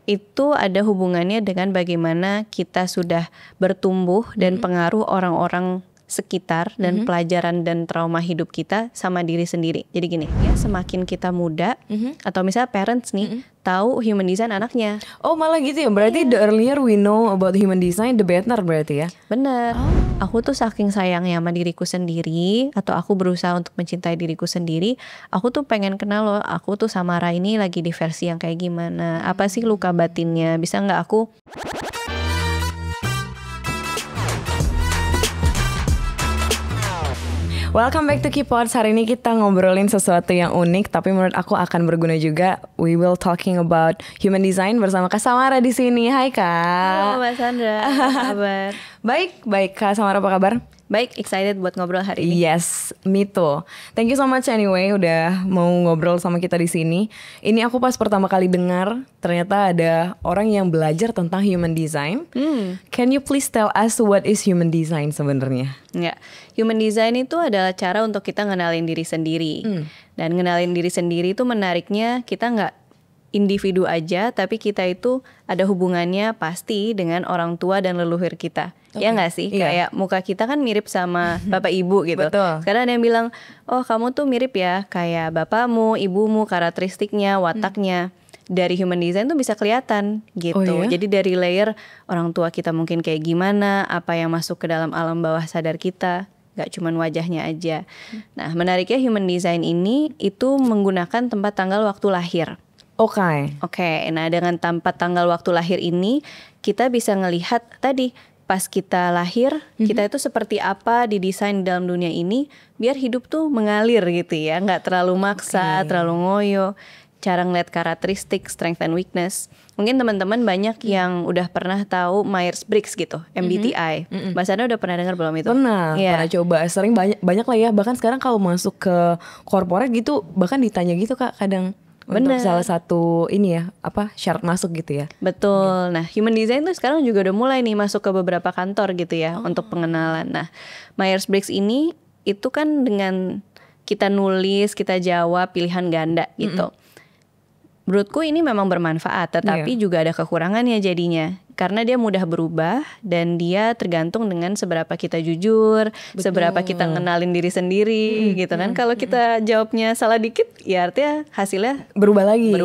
itu ada hubungannya dengan bagaimana kita sudah bertumbuh dan pengaruh orang-orang sekitar dan pelajaran dan trauma hidup kita sama diri sendiri. Jadi gini, ya semakin kita muda atau misalnya parents nih tahu human design anaknya. Oh malah gitu ya, berarti the earlier we know about human design the better berarti ya? Bener. Aku tuh saking sayangnya sama diriku sendiri, atau aku berusaha untuk mencintai diriku sendiri, aku tuh pengen kenal loh, aku tuh Samara ini lagi di versi yang kayak gimana, apa sih luka batinnya, bisa nggak aku Welcome back to Keypods. Hari ini kita ngobrolin sesuatu yang unik, tapi menurut aku akan berguna juga. We will talking about human design bersama Kak Samara di sini. Hai Kak. Halo Mbak Sandra, apa kabar? Baik Kak Samara, apa kabar? Baik, excited buat ngobrol hari ini. Yes, me too. Thank you so much anyway udah mau ngobrol sama kita di sini. Ini aku pas pertama kali dengar ternyata ada orang yang belajar tentang human design. Can you please tell us what is human design sebenarnya? Ya, human design itu adalah cara untuk kita ngenalin diri sendiri. Dan ngenalin diri sendiri itu menariknya kita nggak individu aja, tapi kita itu ada hubungannya pasti dengan orang tua dan leluhur kita. Ya nggak sih? Kayak muka kita kan mirip sama bapak ibu gitu. Betul. Sekarang ada yang bilang, oh kamu tuh mirip ya kayak bapakmu, ibumu, karakteristiknya, wataknya. Dari human design tuh bisa kelihatan gitu. Oh, iya? Jadi dari layer orang tua kita mungkin kayak gimana, apa yang masuk ke dalam alam bawah sadar kita, gak cuman wajahnya aja. Nah menariknya human design ini itu menggunakan tempat tanggal waktu lahir. Oke, nah dengan tempat tanggal waktu lahir ini kita bisa ngelihat tadi pas kita lahir kita itu seperti apa didesain dalam dunia ini biar hidup tuh mengalir gitu ya, nggak terlalu maksa, terlalu ngoyo. Cara ngeliat karakteristik, strength and weakness. Mungkin teman-teman banyak yang udah pernah tahu Myers-Briggs gitu, MBTI. Mbak Sandra udah pernah dengar belum itu? Pernah coba. Sering banyak lah ya. Bahkan sekarang kalau masuk ke corporate gitu, bahkan ditanya gitu Kak kadang. Untuk salah satu ini ya, syarat masuk gitu ya. Betul. Nah, human design tuh sekarang juga udah mulai nih masuk ke beberapa kantor gitu ya untuk pengenalan. Nah, Myers-Briggs ini itu kan dengan kita nulis, kita jawab pilihan ganda gitu. Menurutku ini memang bermanfaat, tetapi juga ada kekurangannya jadinya. Karena dia mudah berubah dan dia tergantung dengan seberapa kita jujur, seberapa kita ngenalin diri sendiri gitu kan. Kalau kita jawabnya salah dikit, ya artinya hasilnya berubah lagi.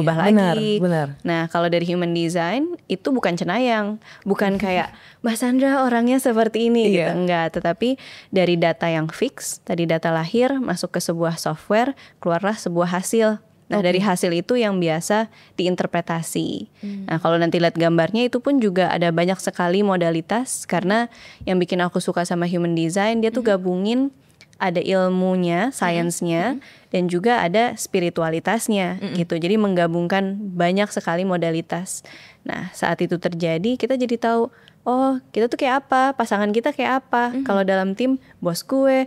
Benar. Nah, kalau dari human design itu bukan cenayang, bukan kayak Mbak Sandra orangnya seperti ini gitu, enggak. Tetapi dari data yang fix, tadi data lahir masuk ke sebuah software, keluarlah sebuah hasil. Nah dari hasil itu yang biasa diinterpretasi. Nah kalau nanti lihat gambarnya itu pun juga ada banyak sekali modalitas. Karena yang bikin aku suka sama human design, dia tuh gabungin ada ilmunya, sainsnya, dan juga ada spiritualitasnya gitu. Jadi menggabungkan banyak sekali modalitas. Nah saat itu terjadi kita jadi tahu, oh kita tuh kayak apa, pasangan kita kayak apa. Kalau dalam tim bos gue,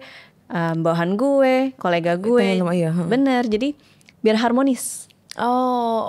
bawahan gue, kolega gue. Bener, jadi biar harmonis.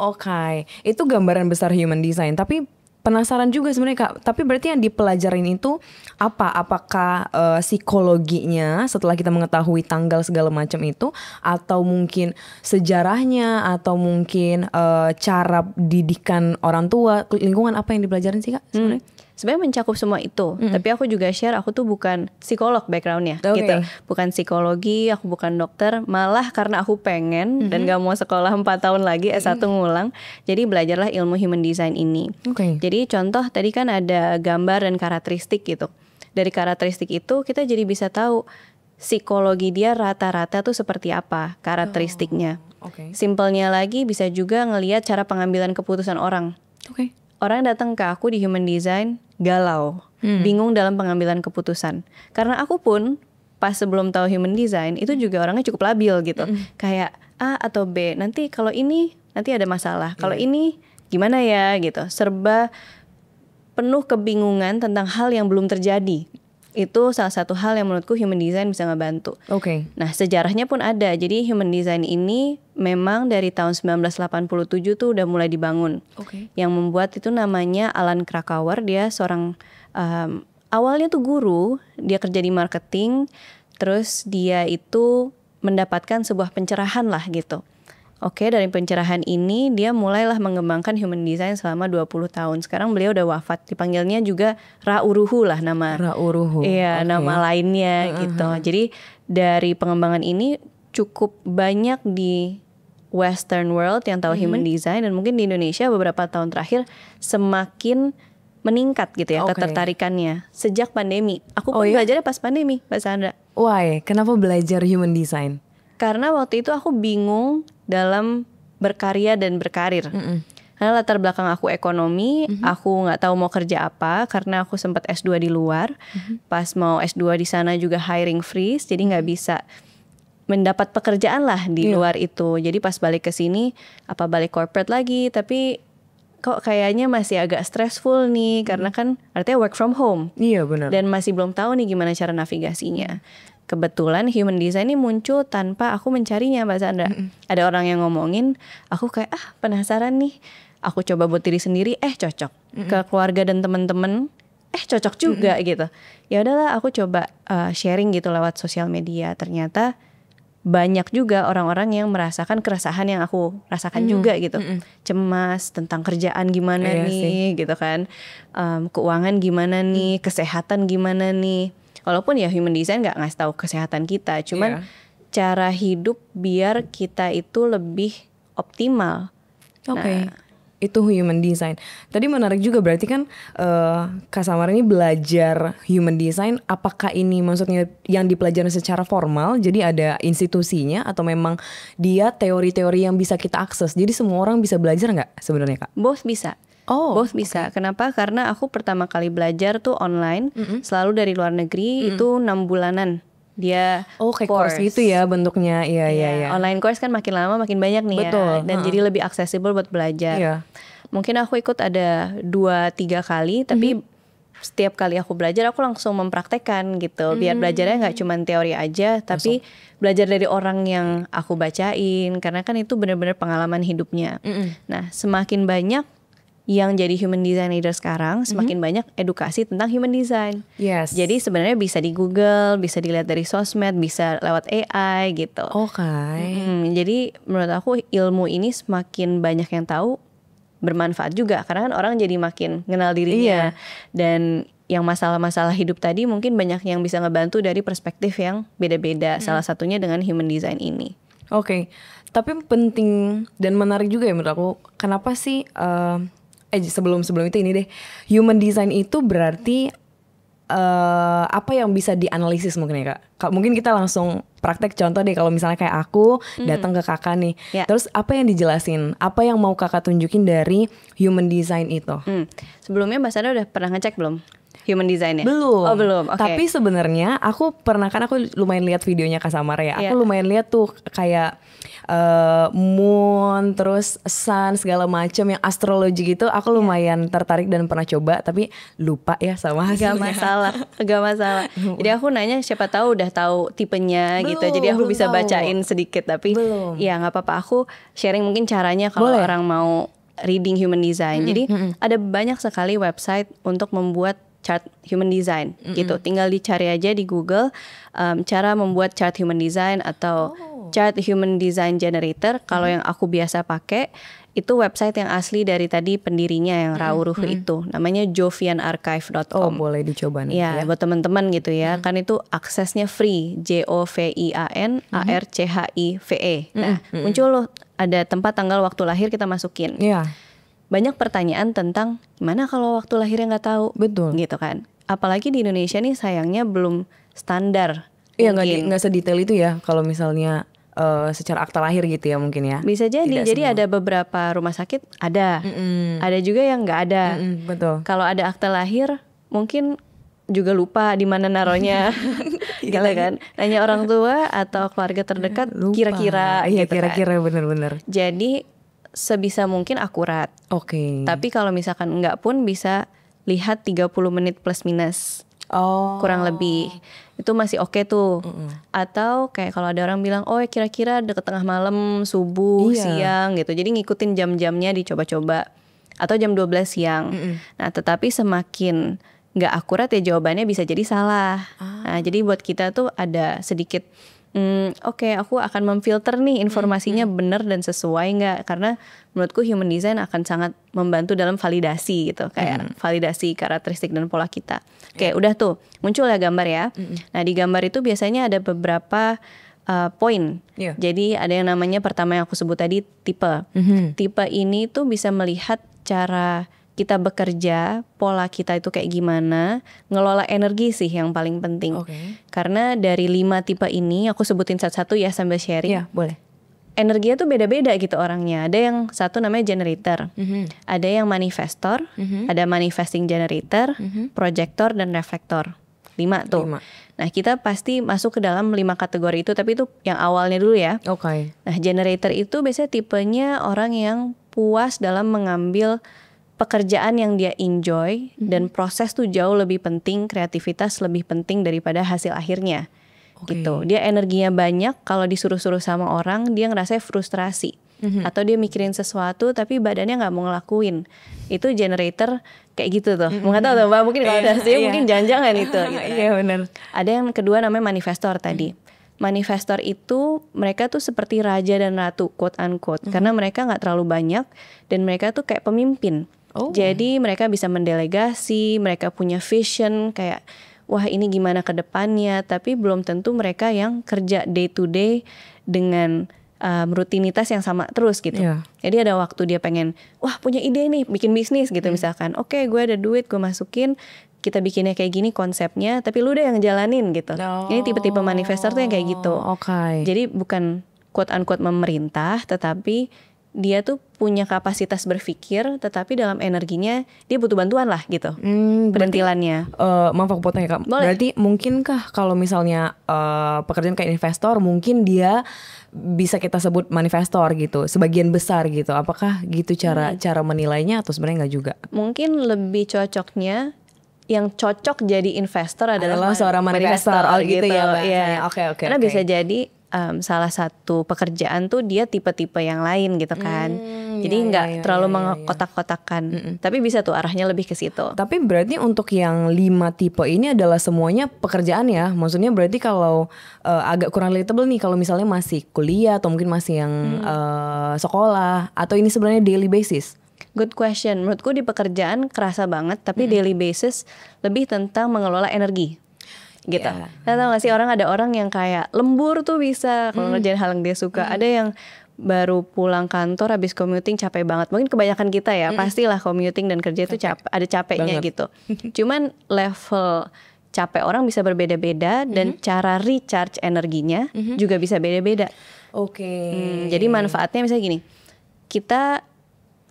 Oke. Itu gambaran besar human design. Tapi penasaran juga sebenarnya Kak. Tapi berarti yang dipelajarin itu apa? Apakah psikologinya setelah kita mengetahui tanggal segala macam itu, atau mungkin sejarahnya, atau mungkin cara didikan orang tua, lingkungan, apa yang dipelajarin sih Kak sebenarnya? Sebenarnya mencakup semua itu, tapi aku juga share, aku tuh bukan psikolog backgroundnya gitu, bukan psikologi, aku bukan dokter, malah karena aku pengen dan gak mau sekolah 4 tahun lagi S1 ngulang, jadi belajarlah ilmu human design ini. Jadi contoh tadi kan ada gambar dan karakteristik gitu, dari karakteristik itu kita jadi bisa tahu psikologi dia rata-rata tuh seperti apa karakteristiknya. Simpelnya lagi bisa juga ngelihat cara pengambilan keputusan orang. Orang datang ke aku di human design galau, bingung dalam pengambilan keputusan. Karena aku pun pas sebelum tahu human design itu juga orangnya cukup labil gitu. Kayak A atau B, nanti kalau ini nanti ada masalah. Kalau ini gimana ya gitu. Serba penuh kebingungan tentang hal yang belum terjadi. Itu salah satu hal yang menurutku human design bisa ngebantu. Nah sejarahnya pun ada. Jadi human design ini memang dari tahun 1987 tuh udah mulai dibangun. Yang membuat itu namanya Alan Krakauer. Dia seorang awalnya tuh guru. Dia kerja di marketing. Terus dia itu mendapatkan sebuah pencerahan lah gitu. Oke, dari pencerahan ini dia mulailah mengembangkan human design selama 20 tahun. Sekarang beliau udah wafat. Dipanggilnya juga Rauruhu lah nama. Rauruhu. Iya, nama lainnya gitu. Jadi dari pengembangan ini cukup banyak di Western world yang tahu human design, dan mungkin di Indonesia beberapa tahun terakhir semakin meningkat gitu ya ketertarikannya sejak pandemi. Aku pun belajarnya pas pandemi, Mbak Sandra. Why? Kenapa belajar human design? Karena waktu itu aku bingung dalam berkarya dan berkarir. Karena latar belakang aku ekonomi, aku nggak tahu mau kerja apa karena aku sempat S2 di luar. Pas mau S2 di sana juga hiring freeze, jadi nggak bisa mendapat pekerjaan lah di luar itu. Jadi pas balik ke sini, apa balik corporate lagi, tapi kok kayaknya masih agak stressful nih karena kan artinya work from home. Iya benar. Dan masih belum tahu nih gimana cara navigasinya. Kebetulan human design ini muncul tanpa aku mencarinya, Mbak Sandra. Ada orang yang ngomongin, aku kayak penasaran nih. Aku coba buat diri sendiri, cocok. Ke keluarga dan teman-teman, cocok juga gitu. Ya udahlah, aku coba sharing gitu lewat sosial media. Ternyata banyak juga orang-orang yang merasakan keresahan yang aku rasakan juga gitu. Cemas tentang kerjaan gimana nih gitu kan. Keuangan gimana nih, kesehatan gimana nih. Walaupun ya human design gak ngasih tahu kesehatan kita, cuman cara hidup biar kita itu lebih optimal. Oke. Itu human design. Tadi menarik juga, berarti kan Kak Samara ini belajar human design. Apakah ini maksudnya yang dipelajari secara formal, jadi ada institusinya, atau memang dia teori-teori yang bisa kita akses? Jadi semua orang bisa belajar nggak sebenarnya, Kak? Both bisa. Both bisa. Kenapa? Karena aku pertama kali belajar tuh online, selalu dari luar negeri, itu 6 bulanan. Dia kayak course gitu ya bentuknya. Iya. Online course kan makin lama makin banyak nih. Betul. Ya. Dan jadi lebih accessible buat belajar. Mungkin aku ikut ada 2-3 kali, tapi setiap kali aku belajar aku langsung mempraktekkan gitu. Biar belajarnya nggak cuma teori aja, tapi belajar dari orang yang aku bacain. Karena kan itu benar-benar pengalaman hidupnya. Nah, semakin banyak yang jadi human design leader sekarang, semakin banyak edukasi tentang human design. Jadi sebenarnya bisa di Google, bisa dilihat dari sosmed, bisa lewat AI gitu. Jadi menurut aku ilmu ini semakin banyak yang tahu, bermanfaat juga karena kan orang jadi makin kenal dirinya. Dan yang masalah-masalah hidup tadi mungkin banyak yang bisa ngebantu dari perspektif yang beda-beda. Salah satunya dengan human design ini. Tapi penting dan menarik juga ya menurut aku. Kenapa sih sebelum itu ini deh, human design itu berarti apa yang bisa dianalisis mungkin ya, Kak? Mungkin kita langsung praktek contoh deh, kalau misalnya kayak aku datang ke Kakak nih, terus apa yang dijelasin, apa yang mau Kakak tunjukin dari human design itu? Sebelumnya Mbak Sandra udah pernah ngecek belum human design-nya? Belum. Belum. Tapi sebenarnya aku pernah, kan aku lumayan lihat videonya Kak Samara ya. Aku lumayan lihat tuh kayak moon, terus sun, segala macam yang astrologi gitu. Aku lumayan tertarik dan pernah coba, tapi lupa ya sama hasilnya. Gak masalah. Jadi aku nanya, siapa tahu udah tahu tipenya gitu. Jadi aku bisa bacain sedikit, tapi ya nggak apa-apa. Aku sharing mungkin caranya kalau orang mau reading human design. Jadi ada banyak sekali website untuk membuat chart human design gitu. Tinggal dicari aja di Google cara membuat chart human design atau chart human design generator. Kalau yang aku biasa pakai itu website yang asli dari tadi pendirinya yang Rauruhu itu. Namanya jovianarchive.com. Boleh dicoba nih. Ya, buat teman-teman gitu ya. Kan itu aksesnya free. JOVIANARCHIVE. Nah, muncul loh ada tempat, tanggal, waktu lahir, kita masukin. Banyak pertanyaan tentang gimana kalau waktu lahirnya nggak tahu. Betul. Gitu kan. Apalagi di Indonesia nih sayangnya belum standar. Iya, nggak sedetail itu ya kalau misalnya secara akta lahir gitu ya mungkin ya. Bisa jadi. Tidak jadi semua. Ada beberapa rumah sakit ada. Ada juga yang nggak ada. Betul. Kalau ada akta lahir mungkin juga lupa di mana naruhnya. Gitu kan. Nanya orang tua atau keluarga terdekat lupa. Kira-kira gitu kan. Kira-kira bener-bener. Jadi sebisa mungkin akurat. Tapi kalau misalkan enggak pun bisa lihat 30 menit plus minus. Kurang lebih. Itu masih oke tuh. Atau kayak kalau ada orang bilang, kira-kira deket tengah malam, subuh, siang gitu. Jadi ngikutin jam-jamnya dicoba-coba. Atau jam 12 siang. Nah, tetapi semakin nggak akurat ya jawabannya bisa jadi salah. Nah, jadi buat kita tuh ada sedikit Oke, aku akan memfilter nih informasinya benar dan sesuai nggak, karena menurutku human design akan sangat membantu dalam validasi gitu, kayak validasi karakteristik dan pola kita. Oke, udah tuh muncul ya gambar ya. Nah, di gambar itu biasanya ada beberapa poin. Jadi ada yang namanya pertama yang aku sebut tadi tipe. Tipe ini tuh bisa melihat cara kita bekerja, pola kita itu kayak gimana, ngelola energi sih yang paling penting. Karena dari 5 tipe ini, aku sebutin satu-satu ya sambil sharing. Iya, boleh. Energinya tuh beda-beda gitu orangnya. Ada yang satu namanya generator, ada yang manifestor, ada manifesting generator, projector, dan reflektor. 5 tuh. Nah, kita pasti masuk ke dalam 5 kategori itu, tapi itu yang awalnya dulu ya. Nah, generator itu biasanya tipenya orang yang puas dalam mengambil pekerjaan yang dia enjoy, dan proses tuh jauh lebih penting, kreativitas lebih penting daripada hasil akhirnya. Gitu. Dia energinya banyak, kalau disuruh-suruh sama orang dia ngerasa frustrasi. Atau dia mikirin sesuatu tapi badannya nggak mau ngelakuin. Itu generator kayak gitu tuh. Nggak tahu tuh Mbak, mungkin kalau ada hasilnya mungkin jangan-jangan itu. Gitu. Iya benar. Ada yang kedua namanya manifestor tadi. Manifestor itu mereka tuh seperti raja dan ratu, quote unquote, karena mereka nggak terlalu banyak dan mereka tuh kayak pemimpin. Jadi mereka bisa mendelegasi, mereka punya vision kayak wah ini gimana ke depannya, tapi belum tentu mereka yang kerja day to day dengan rutinitas yang sama terus gitu. Jadi ada waktu dia pengen, wah punya ide nih bikin bisnis gitu misalkan. Oke, gue ada duit, gue masukin, kita bikinnya kayak gini konsepnya, tapi lu deh yang jalanin gitu. Ini tipe-tipe manifestor tuh yang kayak gitu. Jadi bukan quote unquote memerintah, tetapi dia tuh punya kapasitas berpikir, tetapi dalam energinya dia butuh bantuan lah gitu. Perintilannya. Maaf aku potong ya Kak. Berarti mungkinkah kalau misalnya pekerjaan kayak investor, mungkin dia bisa kita sebut manifestor gitu, sebagian besar gitu. Apakah gitu cara menilainya atau sebenarnya nggak juga? Mungkin lebih cocoknya yang cocok jadi investor adalah seorang manifestor. Gitu ya. Oke. Karena bisa jadi salah satu pekerjaan tuh dia tipe-tipe yang lain gitu kan. Jadi nggak terlalu mengkotak-kotakan. Tapi bisa tuh arahnya lebih ke situ. Tapi berarti untuk yang 5 tipe ini adalah semuanya pekerjaan ya. Maksudnya berarti kalau agak kurang relatable nih kalau misalnya masih kuliah atau mungkin masih yang sekolah, atau ini sebenarnya daily basis? Good question. Menurutku di pekerjaan kerasa banget, tapi daily basis lebih tentang mengelola energi. Gitu. Tahu gak sih ada orang yang kayak lembur tuh bisa kalau ngerjain hal yang dia suka. Ada yang baru pulang kantor habis commuting capek banget. Mungkin kebanyakan kita ya, pastilah commuting dan kerja itu ada capeknya gitu. Cuman level capek orang bisa berbeda-beda dan cara recharge energinya juga bisa beda-beda. Jadi manfaatnya misalnya gini. Kita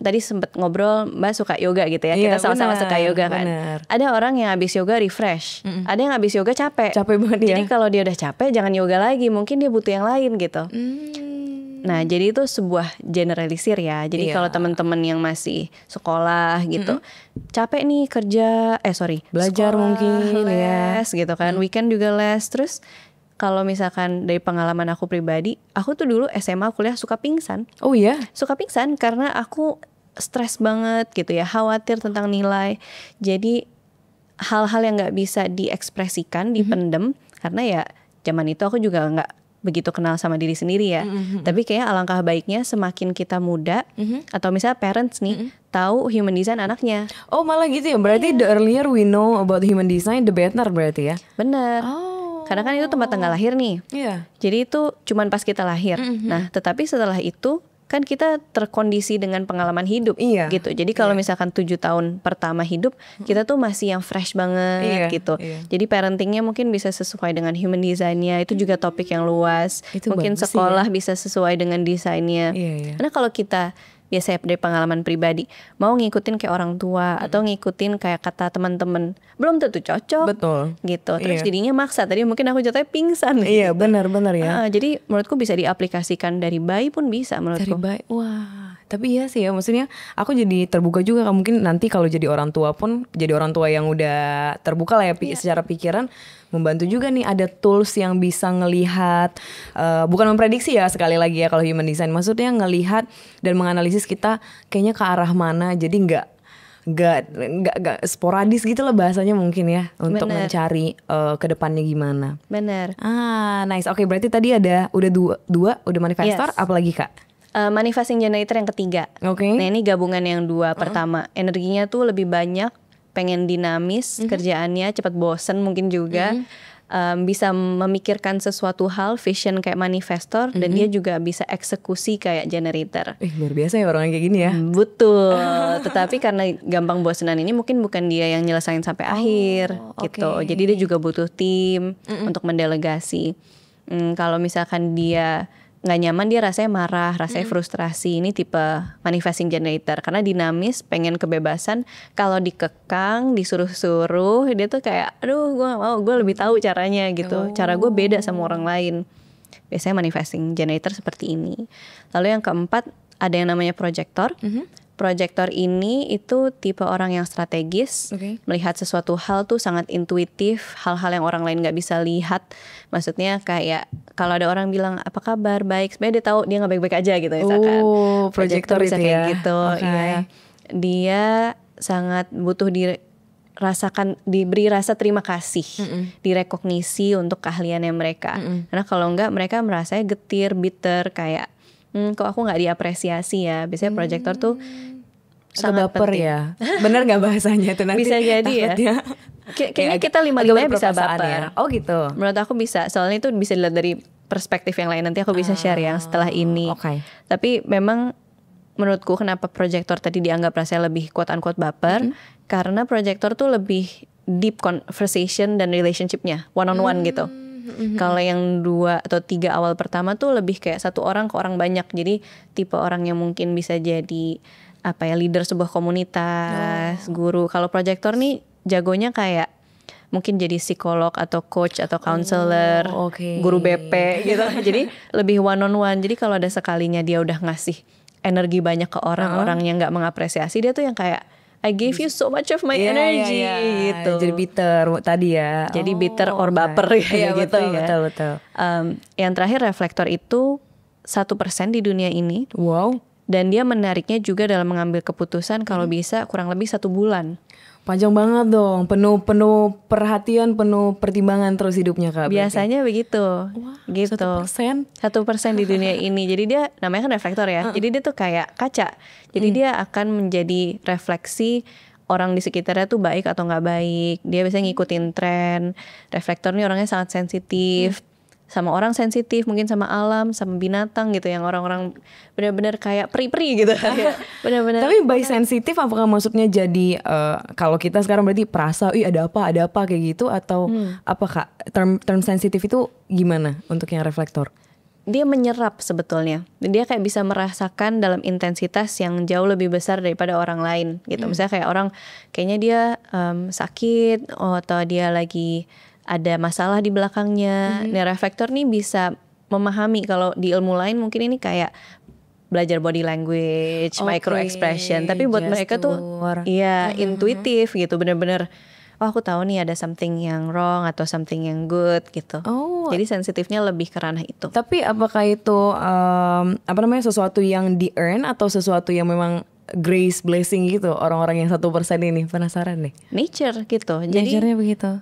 tadi sempat ngobrol Mbak suka yoga gitu ya. Kita sama-sama suka yoga kan. Ada orang yang habis yoga refresh. Ada yang habis yoga capek. Capek banget ya. Jadi kalau dia udah capek jangan yoga lagi. Mungkin dia butuh yang lain gitu. Nah jadi itu sebuah generalisir ya. Jadi kalau teman-teman yang masih sekolah gitu, capek nih kerja, belajar sekolah, mungkin les gitu kan. Weekend juga les. Terus kalau misalkan dari pengalaman aku pribadi, aku tuh dulu SMA kuliah suka pingsan. Oh iya? Suka pingsan karena aku stres banget gitu ya, khawatir tentang nilai. Jadi hal-hal yang gak bisa diekspresikan, dipendem, karena ya zaman itu aku juga gak begitu kenal sama diri sendiri ya. Tapi kayak alangkah baiknya semakin kita muda, atau misalnya parents nih, tahu human design anaknya. Oh malah gitu ya, berarti the earlier we know about human design, the better berarti ya? Bener. Karena kan itu tempat tanggal lahir nih. Jadi itu cuman pas kita lahir. Nah tetapi setelah itu kan kita terkondisi dengan pengalaman hidup gitu. Jadi kalau misalkan 7 tahun pertama hidup, kita tuh masih yang fresh banget gitu. Jadi parentingnya mungkin bisa sesuai dengan human design-nya. Itu juga topik yang luas. Mungkin sekolah bisa sesuai dengan desainnya. Karena kalau kita biasanya dari pengalaman pribadi mau ngikutin kayak orang tua atau ngikutin kayak kata teman-teman, belum tentu cocok. Betul. Gitu. Terus jadinya maksa. Tadi mungkin aku jatuhnya pingsan. Iya, benar-benar ya. Jadi menurutku bisa diaplikasikan dari bayi pun bisa menurutku. Dari bayi. Wah, tapi iya sih ya, maksudnya aku jadi terbuka juga. Mungkin nanti kalau jadi orang tua pun jadi orang tua yang udah terbuka lah ya secara pikiran, membantu juga nih ada tools yang bisa ngelihat, bukan memprediksi ya sekali lagi ya kalau human design, maksudnya ngelihat dan menganalisis kita kayaknya ke arah mana, jadi nggak gak sporadis gitu lah bahasanya mungkin ya, untuk mencari ke depannya gimana. Bener. Nice. Oke, berarti tadi udah dua udah manifestor, apalagi Kak? Manifesting generator yang ketiga. Nah ini gabungan yang dua. Pertama, energinya tuh lebih banyak, pengen dinamis, kerjaannya cepat bosen mungkin juga. Bisa memikirkan sesuatu hal, vision kayak manifestor, dan dia juga bisa eksekusi kayak generator. Luar biasa ya orang kayak gini ya. Betul. Tetapi karena gampang bosenan ini mungkin bukan dia yang nyelesain sampai akhir gitu. Jadi dia juga butuh tim untuk mendelegasi. Kalau misalkan dia nggak nyaman, dia rasanya marah, rasanya frustrasi. Ini tipe manifesting generator karena dinamis, pengen kebebasan. Kalau dikekang, disuruh-suruh, dia tuh kayak, aduh gue gak mau, gue lebih tahu caranya gitu. Cara gue beda sama orang lain. Biasanya manifesting generator seperti ini. Lalu yang keempat, ada yang namanya projector. Projector ini itu tipe orang yang strategis, melihat sesuatu hal tuh sangat intuitif, hal-hal yang orang lain nggak bisa lihat. Maksudnya kayak kalau ada orang bilang apa kabar, baik, sebenarnya dia tahu dia nggak baik-baik aja gitu misalkan. Projector bisa kayak ya? gitu. Ya. Dia sangat butuh diberi rasa terima kasih, direkognisi untuk keahliannya mereka. Karena kalau enggak mereka merasanya getir, bitter, kayak kok aku nggak diapresiasi ya. Biasanya projector tuh sangat baper penting. Ya. Bener nggak bahasanya tuh nanti? Bisa jadi ya. Kayaknya kita 5-5 bisa baper. Ya? Oh gitu. Menurut aku bisa. Soalnya itu bisa dilihat dari perspektif yang lain. Nanti aku bisa share yang setelah ini. Tapi memang menurutku kenapa projector tadi dianggap rasanya lebih quote-unquote baper, karena projector tuh lebih deep conversation dan relationshipnya one on one gitu. Kalau yang 2 atau 3 awal pertama tuh lebih kayak satu orang ke orang banyak. Jadi tipe orang yang mungkin bisa jadi leader sebuah komunitas, guru. Kalau projector nih jagonya kayak mungkin jadi psikolog atau coach atau counselor, guru BP gitu. Jadi lebih one on one. Jadi kalau ada sekalinya dia udah ngasih energi banyak ke orang-orang yang nggak mengapresiasi, dia tuh yang kayak I gave you so much of my energy gitu. Jadi bitter tadi ya. Jadi bitter or baper gitu ya. Betul. Yang terakhir reflektor itu 1% di dunia ini. Wow. Dan dia menariknya juga dalam mengambil keputusan kalau bisa kurang lebih 1 bulan. Panjang banget dong, penuh perhatian, penuh pertimbangan terus hidupnya Kak. Biasanya begitu. Wah, gitu. 1%? 1% di dunia ini. Jadi dia namanya kan reflektor ya. Jadi dia tuh kayak kaca. Jadi dia akan menjadi refleksi orang di sekitarnya tuh baik atau nggak baik. Dia biasanya ngikutin tren. Reflektor nih orangnya sangat sensitif. Sama orang sensitif, mungkin sama alam, sama binatang gitu, yang orang-orang benar-benar kayak peri-peri gitu. Benar-benar. Tapi by sensitif apakah maksudnya jadi kalau kita sekarang berarti perasa, ada apa kayak gitu, atau apa Kak? Term sensitif itu gimana untuk yang reflektor? Dia menyerap sebetulnya. Dia kayak bisa merasakan dalam intensitas yang jauh lebih besar daripada orang lain gitu. Misalnya kayak orang kayaknya dia sakit atau dia lagi ada masalah di belakangnya. Nah, reflektor nih bisa memahami. Kalau di ilmu lain mungkin ini kayak belajar body language, micro expression. Tapi buat mereka tuh intuitif gitu, bener-bener aku tahu nih ada something yang wrong atau something yang good gitu. Jadi sensitifnya lebih ke ranah itu. Tapi apakah itu sesuatu yang di earn atau sesuatu yang memang grace blessing gitu, orang-orang yang 1% ini? Penasaran nih. Nature gitu. Jadi nature-nya begitu.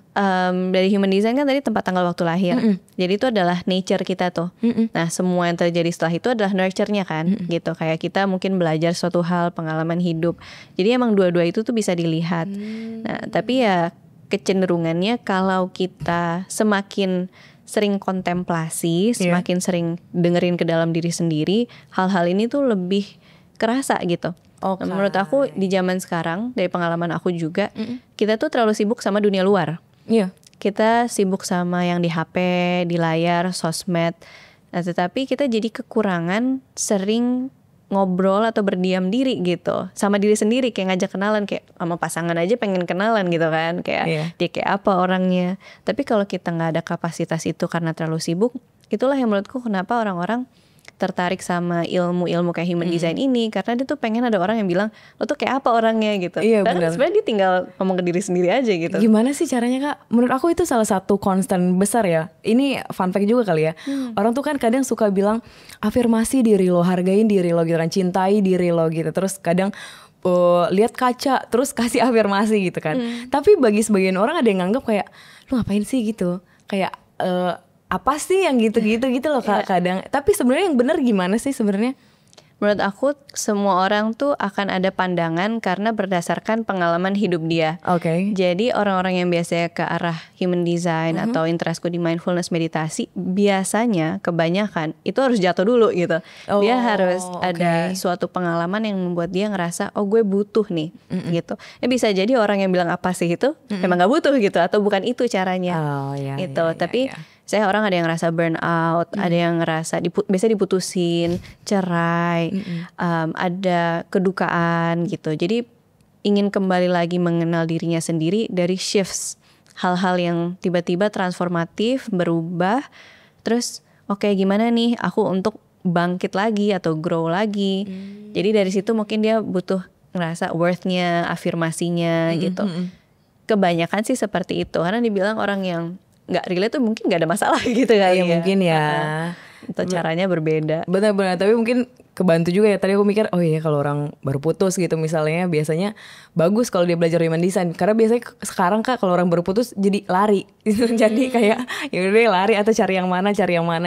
Dari human design kan tadi tempat tanggal waktu lahir. Jadi itu adalah nature kita tuh. Nah, semua yang terjadi setelah itu adalah nurture-nya kan. Gitu. Kayak kita mungkin belajar suatu hal, pengalaman hidup. Jadi emang dua-dua itu tuh bisa dilihat. Nah, tapi ya kecenderungannya kalau kita semakin sering kontemplasi, semakin sering dengerin ke dalam diri sendiri, hal-hal ini tuh lebih kerasa gitu. Nah, menurut aku di zaman sekarang, dari pengalaman aku juga, kita tuh terlalu sibuk sama dunia luar. Kita sibuk sama yang di HP, di layar, sosmed. Nah, tetapi kita jadi kekurangan sering ngobrol atau berdiam diri gitu sama diri sendiri, kayak ngajak kenalan, kayak sama pasangan aja pengen kenalan gitu kan, kayak dia kayak apa orangnya. Tapi kalau kita nggak ada kapasitas itu karena terlalu sibuk, itulah yang menurutku kenapa orang-orang tertarik sama ilmu-ilmu kayak human design ini, karena dia tuh pengen ada orang yang bilang lo tuh kayak apa orangnya gitu. Karena sebenarnya dia tinggal ngomong ke diri sendiri aja gitu. Gimana sih caranya Kak? Menurut aku itu salah satu constant besar ya. Ini fun fact juga kali ya. Orang tuh kan kadang suka bilang afirmasi diri lo, hargain diri lo gitu kan, cintai diri lo gitu. Terus kadang lihat kaca terus kasih afirmasi gitu kan. Tapi bagi sebagian orang ada yang nganggap kayak lu ngapain sih gitu, kayak apa sih yang gitu-gitu gitu loh kadang. Tapi sebenarnya yang benar gimana sih sebenarnya? Menurut aku semua orang tuh akan ada pandangan karena berdasarkan pengalaman hidup dia. Oke. Jadi orang-orang yang biasanya ke arah human design atau interestku di mindfulness meditasi, biasanya kebanyakan itu harus jatuh dulu gitu. Dia harus ada suatu pengalaman yang membuat dia ngerasa oh gue butuh nih gitu. Ya bisa jadi orang yang bilang apa sih itu emang gak butuh gitu, atau bukan itu caranya gitu. Tapi saya orang ada yang ngerasa burnout, ada yang ngerasa biasa diputusin, cerai, ada kedukaan gitu. Jadi ingin kembali lagi mengenal dirinya sendiri dari shifts, hal-hal yang tiba-tiba transformatif, berubah. Terus oke, gimana nih aku untuk bangkit lagi atau grow lagi. Jadi dari situ mungkin dia butuh ngerasa worth-nya, afirmasinya gitu. Kebanyakan sih seperti itu, karena dibilang orang yang nggak relate tuh mungkin nggak ada masalah gitu kali ya. Mungkin ya. Atau caranya berbeda. Benar-benar, tapi mungkin kebantu juga ya. Tadi aku mikir, oh iya kalau orang baru putus gitu misalnya, biasanya bagus kalau dia belajar human design. Karena biasanya sekarang Kak kalau orang baru putus jadi lari gitu. Jadi kayak yaudah lari atau cari yang mana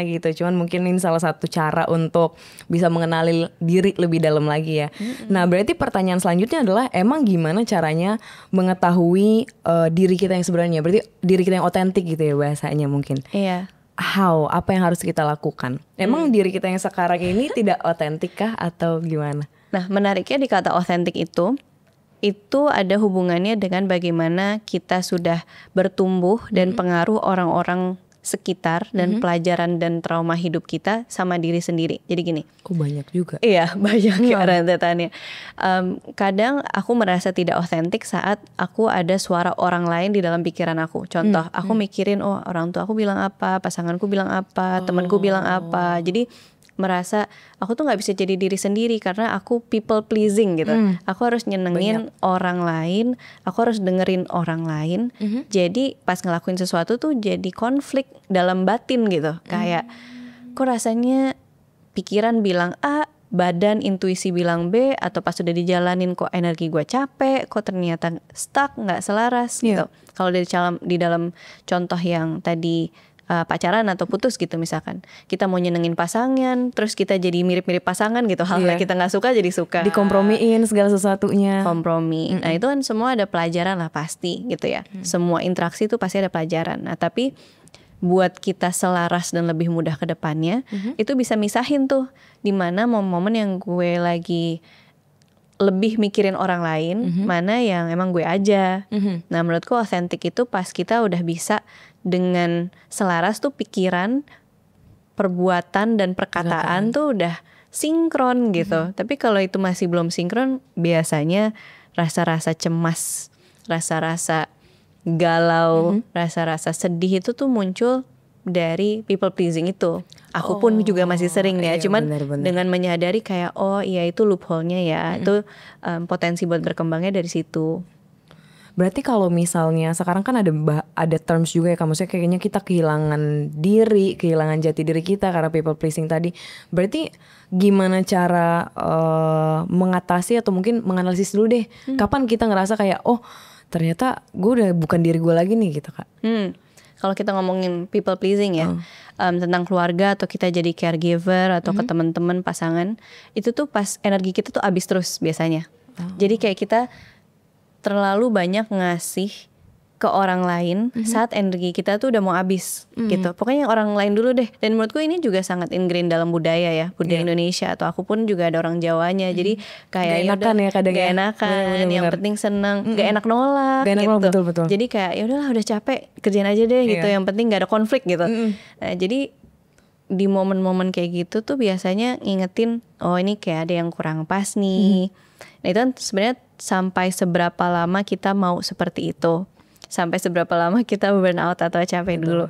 gitu. Cuman mungkin ini salah satu cara untuk bisa mengenali diri lebih dalam lagi ya. Nah berarti pertanyaan selanjutnya adalah emang gimana caranya mengetahui diri kita yang sebenarnya. Berarti diri kita yang otentik gitu ya bahasanya mungkin. Iya. Apa yang harus kita lakukan? Emang diri kita yang sekarang ini tidak otentik kah atau gimana? Nah menariknya di kata otentik itu ada hubungannya dengan bagaimana kita sudah bertumbuh dan pengaruh orang-orang sekitar dan pelajaran dan trauma hidup kita sama diri sendiri. Jadi gini. Oh banyak juga. Iya banyak ya rentetannya. Kadang aku merasa tidak otentik saat aku ada suara orang lain di dalam pikiran aku. Contoh, aku mikirin oh orang tua aku bilang apa, pasanganku bilang apa, temanku bilang apa. Jadi merasa aku tuh nggak bisa jadi diri sendiri karena aku people pleasing gitu. Aku harus nyenengin orang lain, aku harus dengerin orang lain. Jadi pas ngelakuin sesuatu tuh jadi konflik dalam batin gitu. Kayak kok rasanya pikiran bilang A, badan intuisi bilang B, atau pas sudah dijalanin kok energi gue capek, kok ternyata stuck, nggak selaras gitu. Kalau di dalam contoh yang tadi pacaran atau putus gitu misalkan, kita mau nyenengin pasangan terus kita jadi mirip-mirip pasangan gitu, hal yang kita nggak suka jadi suka, dikompromiin segala sesuatunya, kompromi. Nah itu kan semua ada pelajaran lah pasti gitu ya. Semua interaksi itu pasti ada pelajaran. Nah tapi buat kita selaras dan lebih mudah ke depannya, itu bisa misahin tuh di mana momen-momen yang gue lagi lebih mikirin orang lain, mana yang emang gue aja. Nah menurutku otentik itu pas kita udah bisa dengan selaras tuh pikiran, perbuatan dan perkataan tuh udah sinkron gitu. Tapi kalau itu masih belum sinkron, biasanya rasa-rasa cemas, rasa-rasa galau, rasa-rasa sedih itu tuh muncul dari people pleasing itu. Aku pun juga masih sering ya, cuman dengan menyadari kayak oh iya itu loophole-nya ya, itu potensi buat berkembangnya dari situ. Berarti kalau misalnya sekarang kan ada terms juga ya, maksudnya kayaknya kita kehilangan diri, kehilangan jati diri kita karena people pleasing tadi. Berarti gimana cara mengatasi atau mungkin menganalisis dulu deh, kapan kita ngerasa kayak oh ternyata gue udah bukan diri gue lagi nih gitu Kak. Kalau kita ngomongin people pleasing ya, tentang keluarga atau kita jadi caregiver atau ke teman-teman pasangan, itu tuh pas energi kita tuh habis terus biasanya. Jadi kayak kita terlalu banyak ngasih ke orang lain saat energi kita tuh udah mau habis gitu. Pokoknya yang orang lain dulu deh. Dan menurutku ini juga sangat ingrained dalam budaya ya, budaya Indonesia, atau aku pun juga ada orang Jawanya. Jadi kayak gak enakan ya kadang gak enakan, bener-bener. Yang penting seneng, gak enak nolak gitu. Betul. Jadi kayak ya udahlah udah capek, kerjain aja deh gitu. Yang penting gak ada konflik gitu. Nah, jadi di momen-momen kayak gitu tuh biasanya ngingetin oh ini kayak ada yang kurang pas nih. Nah itu kan sebenarnya sampai seberapa lama kita mau seperti itu, sampai seberapa lama kita burn out atau capek dulu.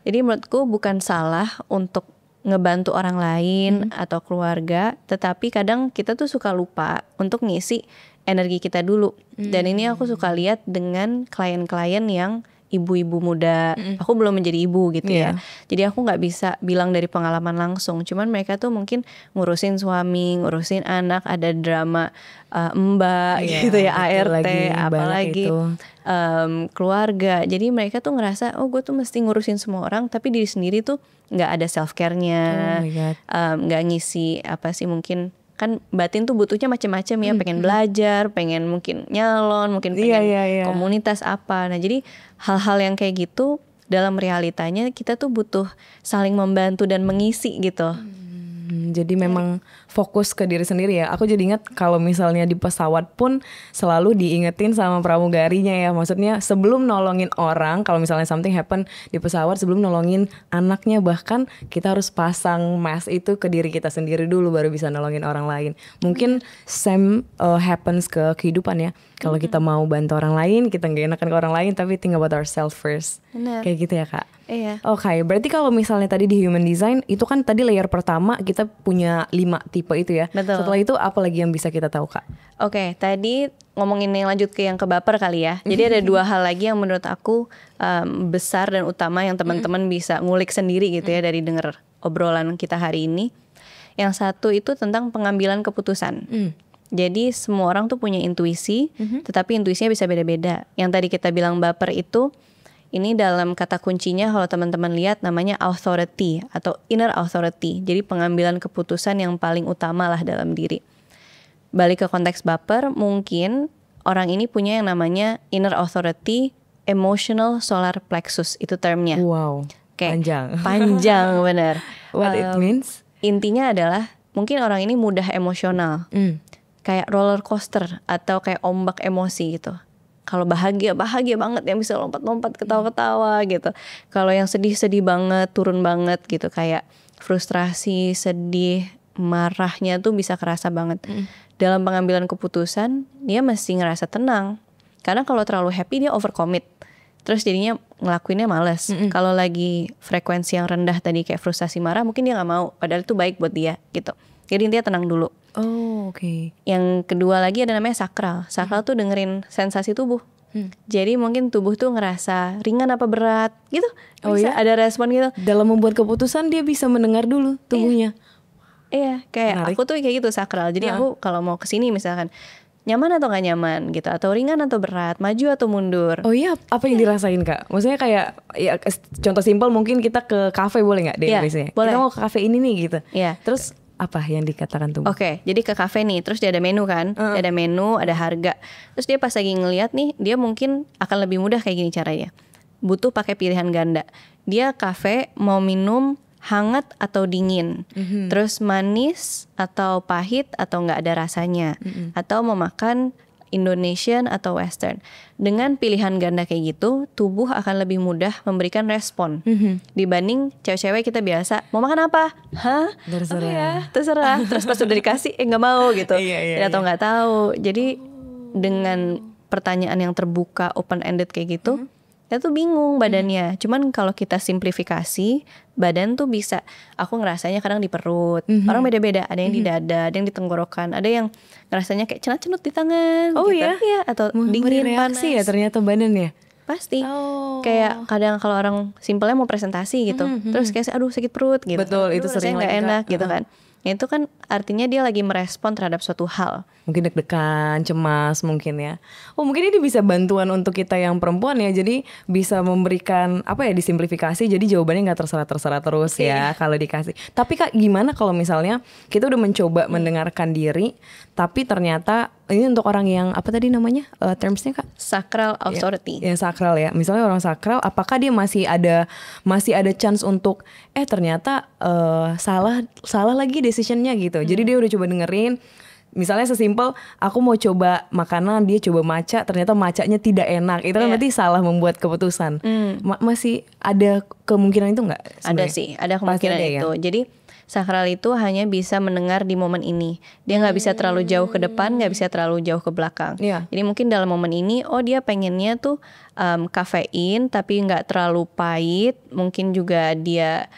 Jadi menurutku bukan salah untuk ngebantu orang lain atau keluarga, tetapi kadang kita tuh suka lupa untuk ngisi energi kita dulu. Dan ini aku suka lihat dengan klien-klien yang ibu-ibu muda. Aku belum menjadi ibu gitu ya. Jadi aku nggak bisa bilang dari pengalaman langsung. Cuman mereka tuh mungkin ngurusin suami, ngurusin anak, ada drama mbak gitu ya, ART, apalagi keluarga. Jadi mereka tuh ngerasa oh gue tuh mesti ngurusin semua orang, tapi diri sendiri tuh nggak ada self care-nya, nggak ngisi apa sih, mungkin kan batin tuh butuhnya macam-macam ya, pengen belajar, pengen mungkin nyalon, mungkin pengen komunitas apa. Nah jadi hal-hal yang kayak gitu dalam realitanya kita tuh butuh saling membantu dan mengisi gitu. Jadi memang fokus ke diri sendiri ya. Aku jadi ingat kalau misalnya di pesawat pun selalu diingetin sama pramugarinya ya. Maksudnya sebelum nolongin orang, kalau misalnya something happen di pesawat, sebelum nolongin anaknya, bahkan kita harus pasang mask itu ke diri kita sendiri dulu baru bisa nolongin orang lain. Mungkin same happens ke kehidupan ya. Kalau kita mau bantu orang lain, kita gak enakan ke orang lain, tapi think about ourselves first. Benar. Kayak gitu ya Kak? Iya. Oke, berarti kalau misalnya tadi di human design, itu kan tadi layer pertama kita punya 5 tipe itu ya. Betul. Setelah itu apa lagi yang bisa kita tahu Kak? Oke, tadi ngomongin yang lanjut ke yang ke baper kali ya. Jadi ada 2 hal lagi yang menurut aku besar dan utama yang teman-teman bisa ngulik sendiri gitu ya dari denger obrolan kita hari ini. Yang satu itu tentang pengambilan keputusan. Jadi semua orang tuh punya intuisi, tetapi intuisinya bisa beda-beda. Yang tadi kita bilang baper itu, ini dalam kata kuncinya kalau teman-teman lihat namanya authority atau inner authority. Jadi pengambilan keputusan yang paling utama lah dalam diri. Balik ke konteks baper, mungkin orang ini punya yang namanya inner authority, emotional solar plexus, itu termnya. Wow, panjang. Panjang bener. What it means? Intinya adalah mungkin orang ini mudah emosional. Kayak roller coaster atau kayak ombak emosi gitu. Kalau bahagia banget yang bisa lompat-lompat, ketawa-ketawa gitu. Kalau yang sedih banget, turun banget gitu. Kayak frustrasi, sedih, marahnya tuh bisa kerasa banget. Dalam pengambilan keputusan dia mesti ngerasa tenang. Karena kalau terlalu happy dia overcommit. Terus jadinya ngelakuinnya males. Kalau lagi frekuensi yang rendah tadi kayak frustasi, marah, mungkin dia gak mau. Padahal itu baik buat dia gitu. Jadi intinya tenang dulu. Oh, oke. Yang kedua lagi ada namanya sakral. Sakral tuh dengerin sensasi tubuh. Jadi mungkin tubuh tuh ngerasa ringan apa berat gitu. Bisa ada respon gitu. Dalam membuat keputusan dia bisa mendengar dulu tubuhnya. Iya, kayak menarik. aku tuh kayak gitu sakral. Jadi aku kalau mau kesini misalkan nyaman atau gak nyaman gitu, atau ringan atau berat, maju atau mundur. Oh iya, apa yang dirasain Kak? Maksudnya kayak ya, contoh simpel mungkin kita ke kafe boleh nggak deh biasanya? Boleh. Kita mau ke kafe ini nih gitu. Iya. Terus apa yang dikatakan tubuh? Oke, jadi ke kafe nih, terus dia ada menu kan, dia ada menu, ada harga. Terus dia pas lagi ngeliat nih, dia mungkin akan lebih mudah kayak gini caranya. Butuh pakai pilihan ganda. Dia kafe mau minum hangat atau dingin, terus manis atau pahit atau nggak ada rasanya, atau mau makan Indonesian atau Western. Dengan pilihan ganda kayak gitu, tubuh akan lebih mudah memberikan respon dibanding cewek-cewek kita biasa mau makan apa? Hah? Terserah. Oh ya, terserah. Terus pas udah dikasih, nggak mau gitu, atau nggak tahu. Jadi dengan pertanyaan yang terbuka, open ended kayak gitu, kita tuh bingung badannya. Cuman kalau kita simplifikasi, badan tuh bisa, aku ngerasanya kadang di perut. Orang beda-beda, ada yang di dada, ada yang di tenggorokan, ada yang ngerasanya kayak cenut-cenut di tangan. Oh gitu. iya? Atau dingin, panas. Ya ternyata badannya. Pasti. Kayak kadang kalau orang simpelnya mau presentasi gitu, terus kayak aduh sakit perut gitu. Betul, itu sering nggak enak gitu kan. Itu kan artinya dia lagi merespon terhadap suatu hal. Mungkin deg-degan, cemas mungkin ya. Oh mungkin ini bisa bantuan untuk kita yang perempuan ya. Jadi bisa memberikan apa ya, disimplifikasi. Jadi jawabannya gak terserah-terserah terus ya kalau dikasih. Tapi Kak gimana kalau misalnya kita udah mencoba mendengarkan diri, tapi ternyata ini untuk orang yang apa tadi namanya termsnya Kak? Sacral authority. Ya sakral ya. Misalnya orang sakral, apakah dia masih ada chance untuk ternyata salah lagi decisionnya gitu. Jadi dia udah coba dengerin. Misalnya sesimpel aku mau coba makanan, dia coba matcha, ternyata matchanya tidak enak. Itu kan berarti salah membuat keputusan. Masih ada kemungkinan itu nggak? Ada sih, ada kemungkinan itu. Ya? Jadi sakral itu hanya bisa mendengar di momen ini. Dia nggak bisa terlalu jauh ke depan, nggak bisa terlalu jauh ke belakang. Jadi mungkin dalam momen ini, dia pengennya tuh kafein tapi nggak terlalu pahit. Mungkin juga dia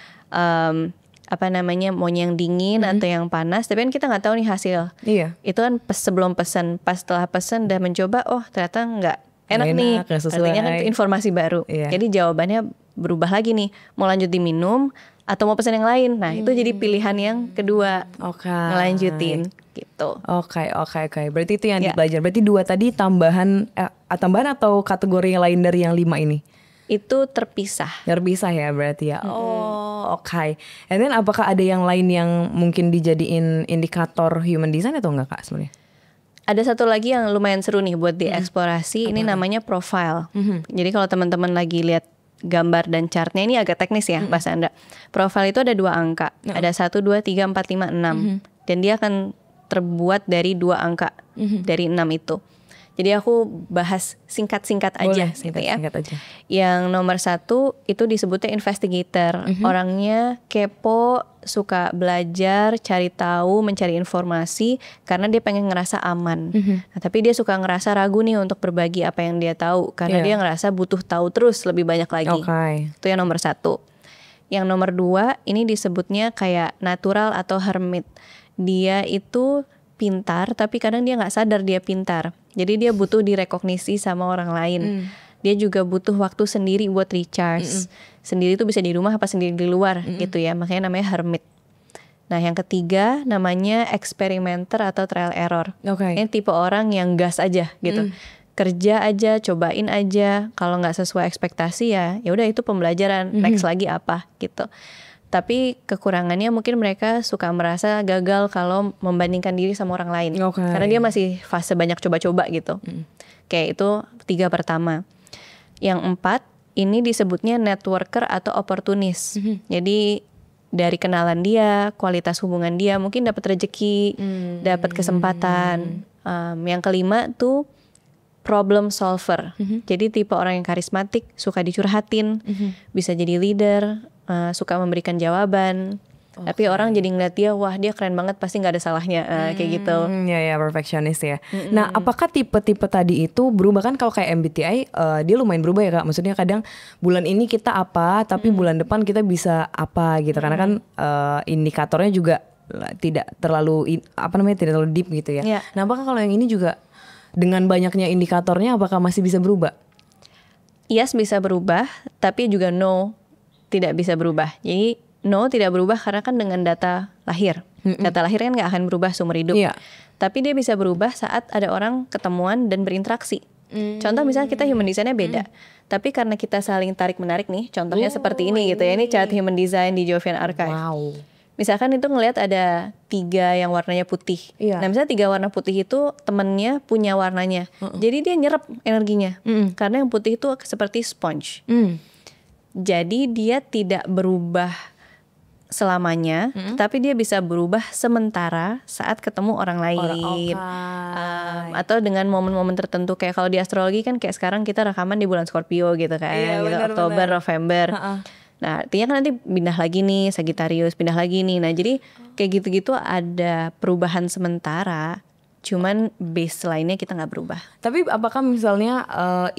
mau yang dingin atau yang panas, tapi kan kita nggak tahu nih hasil. Itu kan sebelum pesan, pas setelah pesan udah mencoba, ternyata enak nih, gak sesuai. artinya kan itu informasi baru. Jadi jawabannya berubah lagi nih, mau lanjut diminum atau mau pesan yang lain. Nah itu jadi pilihan yang kedua, ngelanjutin gitu. Oke. Berarti itu yang dipelajari. Berarti 2 tadi tambahan atau kategori yang lain dari yang 5 ini? Itu terpisah ya berarti ya. Oke. And then apakah ada yang lain yang mungkin dijadiin indikator human design atau enggak Kak sebenarnya? Ada satu lagi yang lumayan seru nih buat dieksplorasi. Ini namanya profile. Jadi kalau teman-teman lagi lihat gambar dan chartnya, ini agak teknis ya Mbak Sandra. Profile itu ada 2 angka. Ada 1, 2, 3, 4, 5, 6. Dan dia akan terbuat dari 2 angka dari 6 itu. Jadi aku bahas singkat-singkat aja. Boleh, singkat aja. Yang nomor 1 itu disebutnya investigator. Orangnya kepo, suka belajar, cari tahu, mencari informasi karena dia pengen ngerasa aman. Nah, tapi dia suka ngerasa ragu nih untuk berbagi apa yang dia tahu karena dia ngerasa butuh tahu terus lebih banyak lagi. Itu yang nomor 1. Yang nomor 2 ini disebutnya kayak natural atau hermit. Dia itu pintar tapi kadang dia nggak sadar dia pintar. Jadi dia butuh direkognisi sama orang lain. Dia juga butuh waktu sendiri buat recharge. Sendiri itu bisa di rumah apa sendiri di luar gitu ya. Makanya namanya hermit. Nah yang ketiga namanya experimenter atau trial error. Ini tipe orang yang gas aja gitu. Kerja aja, cobain aja. Kalau nggak sesuai ekspektasi ya udah itu pembelajaran. Next lagi apa gitu. Tapi kekurangannya mungkin mereka suka merasa gagal kalau membandingkan diri sama orang lain. Karena dia masih fase banyak coba-coba gitu. Kayak itu 3 pertama. Yang 4 ini disebutnya networker atau opportunis. Jadi dari kenalan dia, kualitas hubungan dia, mungkin dapat rezeki, dapat kesempatan. Yang kelima tuh problem solver. Jadi tipe orang yang karismatik, suka dicurhatin, bisa jadi leader, suka memberikan jawaban. Tapi orang jadi ngeliat dia, wah dia keren banget, pasti nggak ada salahnya, kayak gitu. Ya perfectionist ya. Nah apakah tipe-tipe tadi itu berubah? Kan kalau kayak MBTI dia lumayan berubah ya Kak. Maksudnya kadang bulan ini kita apa, tapi bulan depan kita bisa apa gitu. Karena kan indikatornya juga tidak terlalu tidak terlalu deep gitu ya. Nah apakah kalau yang ini juga dengan banyaknya indikatornya apakah masih bisa berubah? Yes bisa berubah, tapi juga no tidak bisa berubah. Jadi no tidak berubah karena kan dengan data lahir. Data lahir kan gak akan berubah seumur hidup. Tapi dia bisa berubah saat ada orang ketemuan dan berinteraksi. Contoh misalnya kita human design-nya beda. Tapi karena kita saling tarik-menarik nih. Contohnya seperti ini gitu ya. Ini chart human design di Jovian Archive. Misalkan itu ngelihat ada 3 yang warnanya putih. Nah misalnya 3 warna putih itu temennya punya warnanya. Jadi dia nyerap energinya. Karena yang putih itu seperti sponge. Jadi dia tidak berubah selamanya, tapi dia bisa berubah sementara saat ketemu orang lain. Atau dengan momen-momen tertentu, kayak kalau di astrologi kan kayak sekarang kita rekaman di bulan Scorpio gitu kan, gitu, Oktober, November. Nah artinya kan nanti pindah lagi nih Sagittarius, pindah lagi nih. Nah jadi kayak gitu-gitu ada perubahan sementara. Cuman baseline-nya kita nggak berubah. Tapi apakah misalnya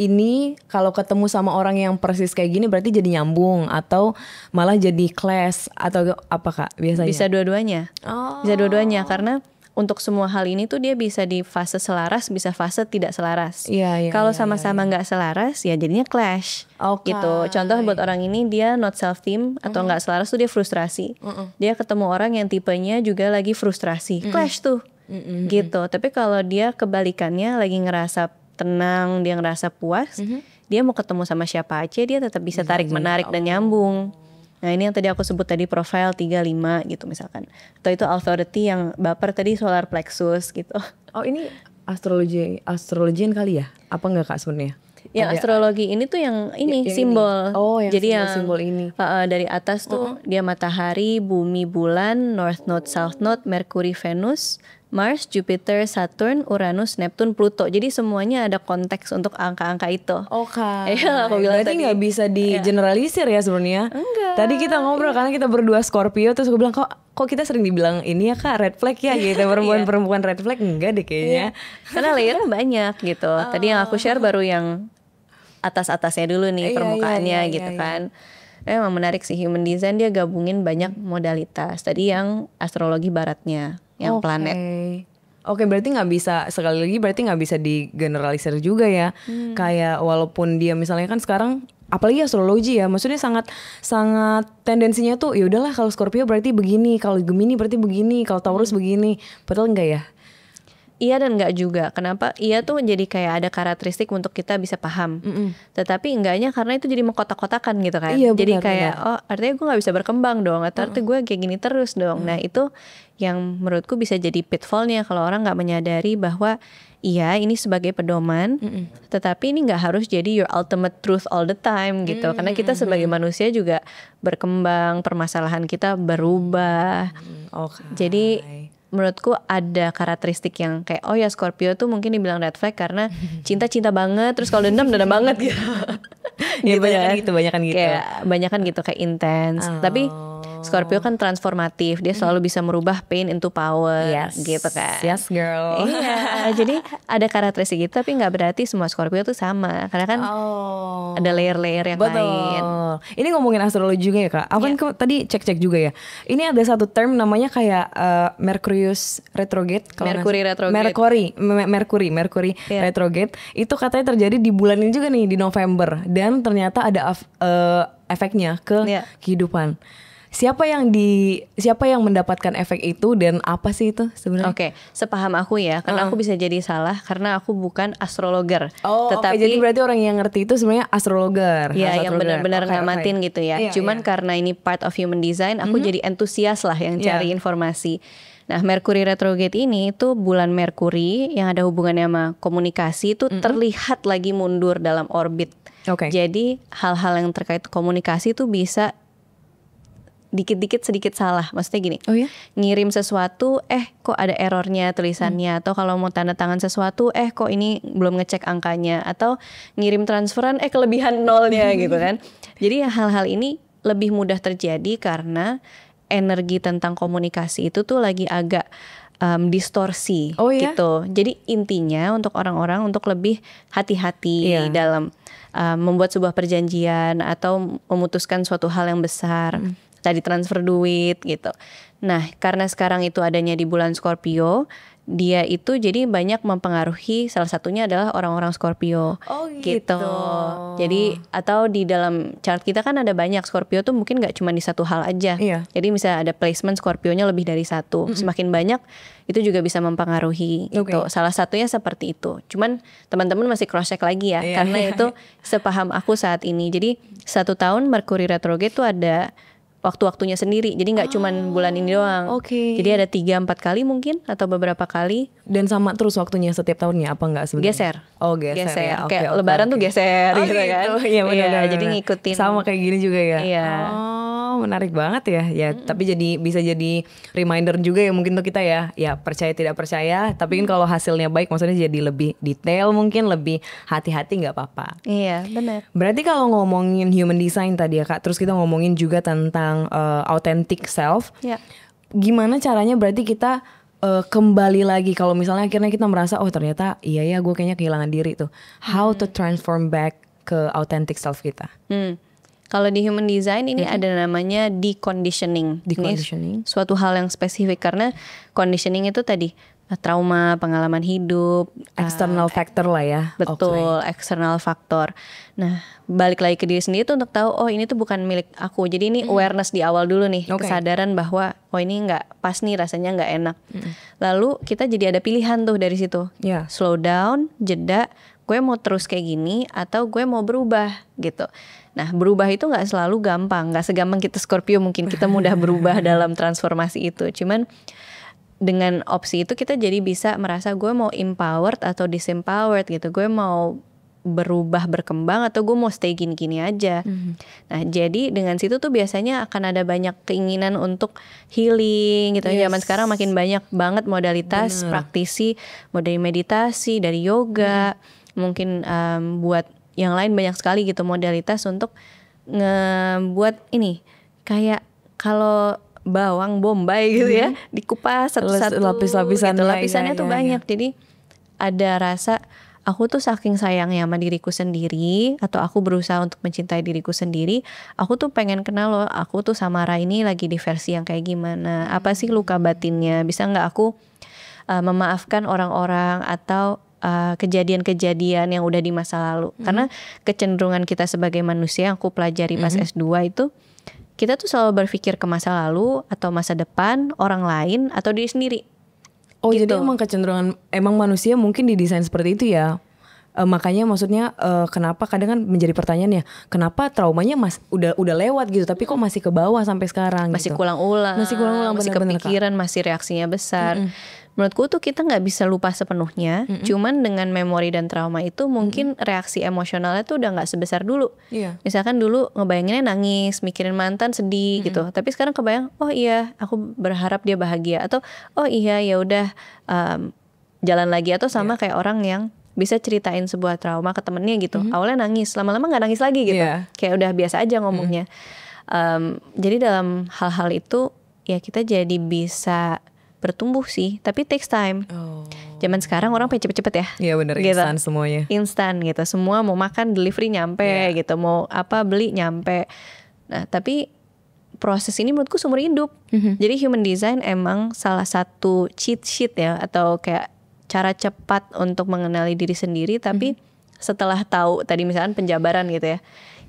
ini kalau ketemu sama orang yang persis kayak gini berarti jadi nyambung atau malah jadi clash atau apa Kak biasanya? Bisa dua-duanya. Bisa dua-duanya karena untuk semua hal ini tuh dia bisa di fase selaras, bisa fase tidak selaras. Kalau sama-sama nggak selaras ya jadinya clash. Gitu. Contoh buat orang ini dia not self team atau nggak selaras tuh dia frustrasi. Dia ketemu orang yang tipenya juga lagi frustrasi. Clash tuh. Gitu. Tapi kalau dia kebalikannya lagi ngerasa tenang, dia ngerasa puas, dia mau ketemu sama siapa aja dia tetap bisa tarik menarik dan nyambung. Nah ini yang tadi aku sebut tadi profile 3-5 gitu misalkan. Atau itu authority yang baper tadi solar plexus gitu. Oh ini astrologian kali ya? Apa enggak Kak sebenarnya? Yang astrologi ini tuh yang ini yang simbol. Yang jadi simbol ini. Dari atas tuh dia matahari, bumi, bulan, north node, south node, Merkuri, Venus, Mars, Jupiter, Saturn, Uranus, Neptune, Pluto. Jadi semuanya ada konteks untuk angka-angka itu. Aku bilang berarti nggak bisa di generalisir ya sebenarnya. Enggak. Tadi kita ngobrol karena kita berdua Scorpio, terus gue bilang kok kita sering dibilang ini ya Kak red flag ya gitu. Perempuan red flag enggak deh kayaknya. Karena layernya banyak gitu. Tadi yang aku share baru yang atas-atasnya dulu nih permukaannya gitu kan. Emang menarik sih human design, dia gabungin banyak modalitas. Tadi yang astrologi baratnya, yang planet. Oke, berarti nggak bisa, sekali lagi berarti nggak bisa digeneralisir juga ya. Kayak walaupun dia misalnya kan sekarang apalagi astrologi ya, maksudnya sangat sangat tendensinya tuh ya udahlah kalau Scorpio berarti begini, kalau Gemini berarti begini, kalau Taurus begini. Padahal enggak ya? Iya dan enggak juga. Kenapa? Iya tuh jadi kayak ada karakteristik untuk kita bisa paham. Tetapi enggaknya karena itu jadi mengkotak-kotakan gitu kan. Iya, jadi benar, kayak benar. oh artinya gue nggak bisa berkembang dong. Atau artinya gue kayak gini terus dong. Nah itu yang menurutku bisa jadi pitfallnya kalau orang nggak menyadari bahwa iya ini sebagai pedoman. Tetapi ini nggak harus jadi your ultimate truth all the time gitu. Karena kita sebagai manusia juga berkembang, permasalahan kita berubah. Oke. Jadi menurutku ada karakteristik yang kayak oh ya Scorpio tuh mungkin dibilang red flag karena cinta banget, terus kalau dendam banget gitu. Iya, Gitu banyakan kan. gitu, banyakan gitu. Kayak banyakan gitu kayak intens. Tapi Scorpio kan transformatif, dia selalu bisa merubah pain into power gitu kan. Yes girl. Iya, jadi ada karakteristik gitu tapi nggak berarti semua Scorpio tuh sama karena kan ada layer-layer yang Betul. lain. Ini ngomongin astrologi juga ya Kak. Aku kan tadi cek-cek juga ya. Ini ada satu term namanya kayak Mercurius retrograde. Mercury retrograde. Mercury retrograde. Itu katanya terjadi di bulan ini juga nih, di November. Dan ternyata ada efeknya ke kehidupan. Siapa yang mendapatkan efek itu dan apa sih itu sebenarnya? Oke, sepaham aku ya, karena aku bisa jadi salah karena aku bukan astrologer. Tetapi jadi berarti orang yang ngerti itu sebenarnya astrologer. Ya, yang benar-benar ngamatin gitu ya. Cuman karena ini part of human design, aku jadi antusias lah yang cari informasi. Nah, Mercury retrograde ini itu bulan Mercury yang ada hubungannya sama komunikasi itu terlihat lagi mundur dalam orbit. Jadi hal-hal yang terkait komunikasi itu bisa dikit-dikit sedikit salah. Maksudnya gini, ngirim sesuatu kok ada errornya tulisannya, atau kalau mau tanda tangan sesuatu kok ini belum ngecek angkanya, atau ngirim transferan kelebihan nolnya gitu kan. Jadi hal-hal ini lebih mudah terjadi karena energi tentang komunikasi itu tuh lagi agak distorsi gitu. Jadi intinya untuk orang-orang untuk lebih hati-hati dalam membuat sebuah perjanjian atau memutuskan suatu hal yang besar. Tadi transfer duit gitu. Nah karena sekarang itu adanya di bulan Scorpio, dia itu jadi banyak mempengaruhi, salah satunya adalah orang-orang Scorpio. Gitu. Jadi atau di dalam chart kita kan ada banyak Scorpio tuh mungkin gak cuma di satu hal aja. Jadi misalnya ada placement Scorpionya lebih dari satu. Semakin banyak itu juga bisa mempengaruhi gitu. Salah satunya seperti itu. Cuman teman-teman masih cross check lagi ya. Karena itu sepaham aku saat ini. Jadi 1 tahun Mercury retrograde tuh ada waktu-waktunya sendiri. Jadi gak cuman bulan ini doang. Jadi ada 3-4 kali mungkin atau beberapa kali. Dan sama terus waktunya setiap tahunnya apa enggak sebenarnya? Geser. Geser ya. Kayak lebaran tuh geser gitu kan. Iya benar. Jadi ngikutin. Sama kayak gini juga ya. Iya. Menarik banget ya. Ya, tapi bisa jadi reminder juga ya mungkin untuk kita ya. Ya, percaya tidak percaya, tapi kan kalau hasilnya baik maksudnya jadi lebih detail, mungkin lebih hati-hati nggak apa-apa. Iya, benar. Berarti kalau ngomongin human design tadi ya Kak, terus kita ngomongin juga tentang authentic self. Gimana caranya berarti kita kembali lagi kalau misalnya akhirnya kita merasa oh ternyata iya ya gue kayaknya kehilangan diri tuh. How to transform back ke authentic self kita? Kalau di human design ini ada namanya deconditioning. Deconditioning. Ini suatu hal yang spesifik karena conditioning itu tadi trauma, pengalaman hidup, external factor lah ya. Betul, external factor. Nah, balik lagi ke diri sendiri tuh untuk tahu oh ini tuh bukan milik aku. Jadi ini awareness di awal dulu nih, kesadaran bahwa oh ini nggak pas nih, rasanya nggak enak. Lalu kita jadi ada pilihan tuh dari situ. Slow down, jeda, gue mau terus kayak gini atau gue mau berubah gitu. Nah berubah itu gak selalu gampang, gak segampang kita Scorpio mungkin kita mudah berubah dalam transformasi itu. Cuman dengan opsi itu kita jadi bisa merasa gue mau empowered atau disempowered gitu. Gue mau berubah, berkembang atau gue mau stay gini-gini aja. Nah jadi dengan situ tuh biasanya akan ada banyak keinginan untuk healing gitu. Zaman sekarang makin banyak banget modalitas praktisi, dari meditasi, dari yoga, mungkin buat yang lain banyak sekali gitu modalitas untuk ngebuat ini kayak kalau bawang bombay gitu ya dikupas satu-satu lapis-lapisannya gitu. Lapisannya tuh banyak. Jadi ada rasa aku tuh saking sayangnya sama diriku sendiri atau aku berusaha untuk mencintai diriku sendiri, aku tuh pengen kenal loh aku tuh sama Ra ini lagi di versi yang kayak gimana, apa sih luka batinnya, bisa nggak aku memaafkan orang-orang atau kejadian-kejadian yang udah di masa lalu. Karena kecenderungan kita sebagai manusia yang aku pelajari pas S2 itu, kita tuh selalu berpikir ke masa lalu atau masa depan, orang lain atau diri sendiri. Oh gitu. Jadi emang kecenderungan, emang manusia mungkin didesain seperti itu ya. Makanya maksudnya kenapa kadang kan menjadi pertanyaan ya, kenapa traumanya udah lewat gitu, tapi kok masih ke bawah sampai sekarang? Masih gitu. ulang-ulang, masih bener-bener, kepikiran, masih reaksinya besar. Menurutku tuh kita nggak bisa lupa sepenuhnya. Cuman dengan memori dan trauma itu mungkin reaksi emosionalnya tuh udah nggak sebesar dulu. Misalkan dulu ngebayanginnya nangis, mikirin mantan, sedih gitu. Tapi sekarang kebayang, oh iya, aku berharap dia bahagia, atau oh iya ya udah jalan lagi, atau sama kayak orang yang bisa ceritain sebuah trauma ke temennya gitu. Awalnya nangis, lama-lama nggak nangis lagi gitu. Kayak udah biasa aja ngomongnya. Jadi dalam hal-hal itu ya kita jadi bisa bertumbuh sih, tapi takes time. Zaman sekarang orang pengen cepet-cepet ya. Iya bener, gitu. Instan semuanya. Instan gitu, semua mau makan delivery nyampe gitu, mau apa beli nyampe. Nah tapi proses ini menurutku seumur hidup. Jadi human design emang salah satu cheat sheet ya, atau kayak cara cepat untuk mengenali diri sendiri. Tapi setelah tahu tadi misalkan penjabaran gitu ya,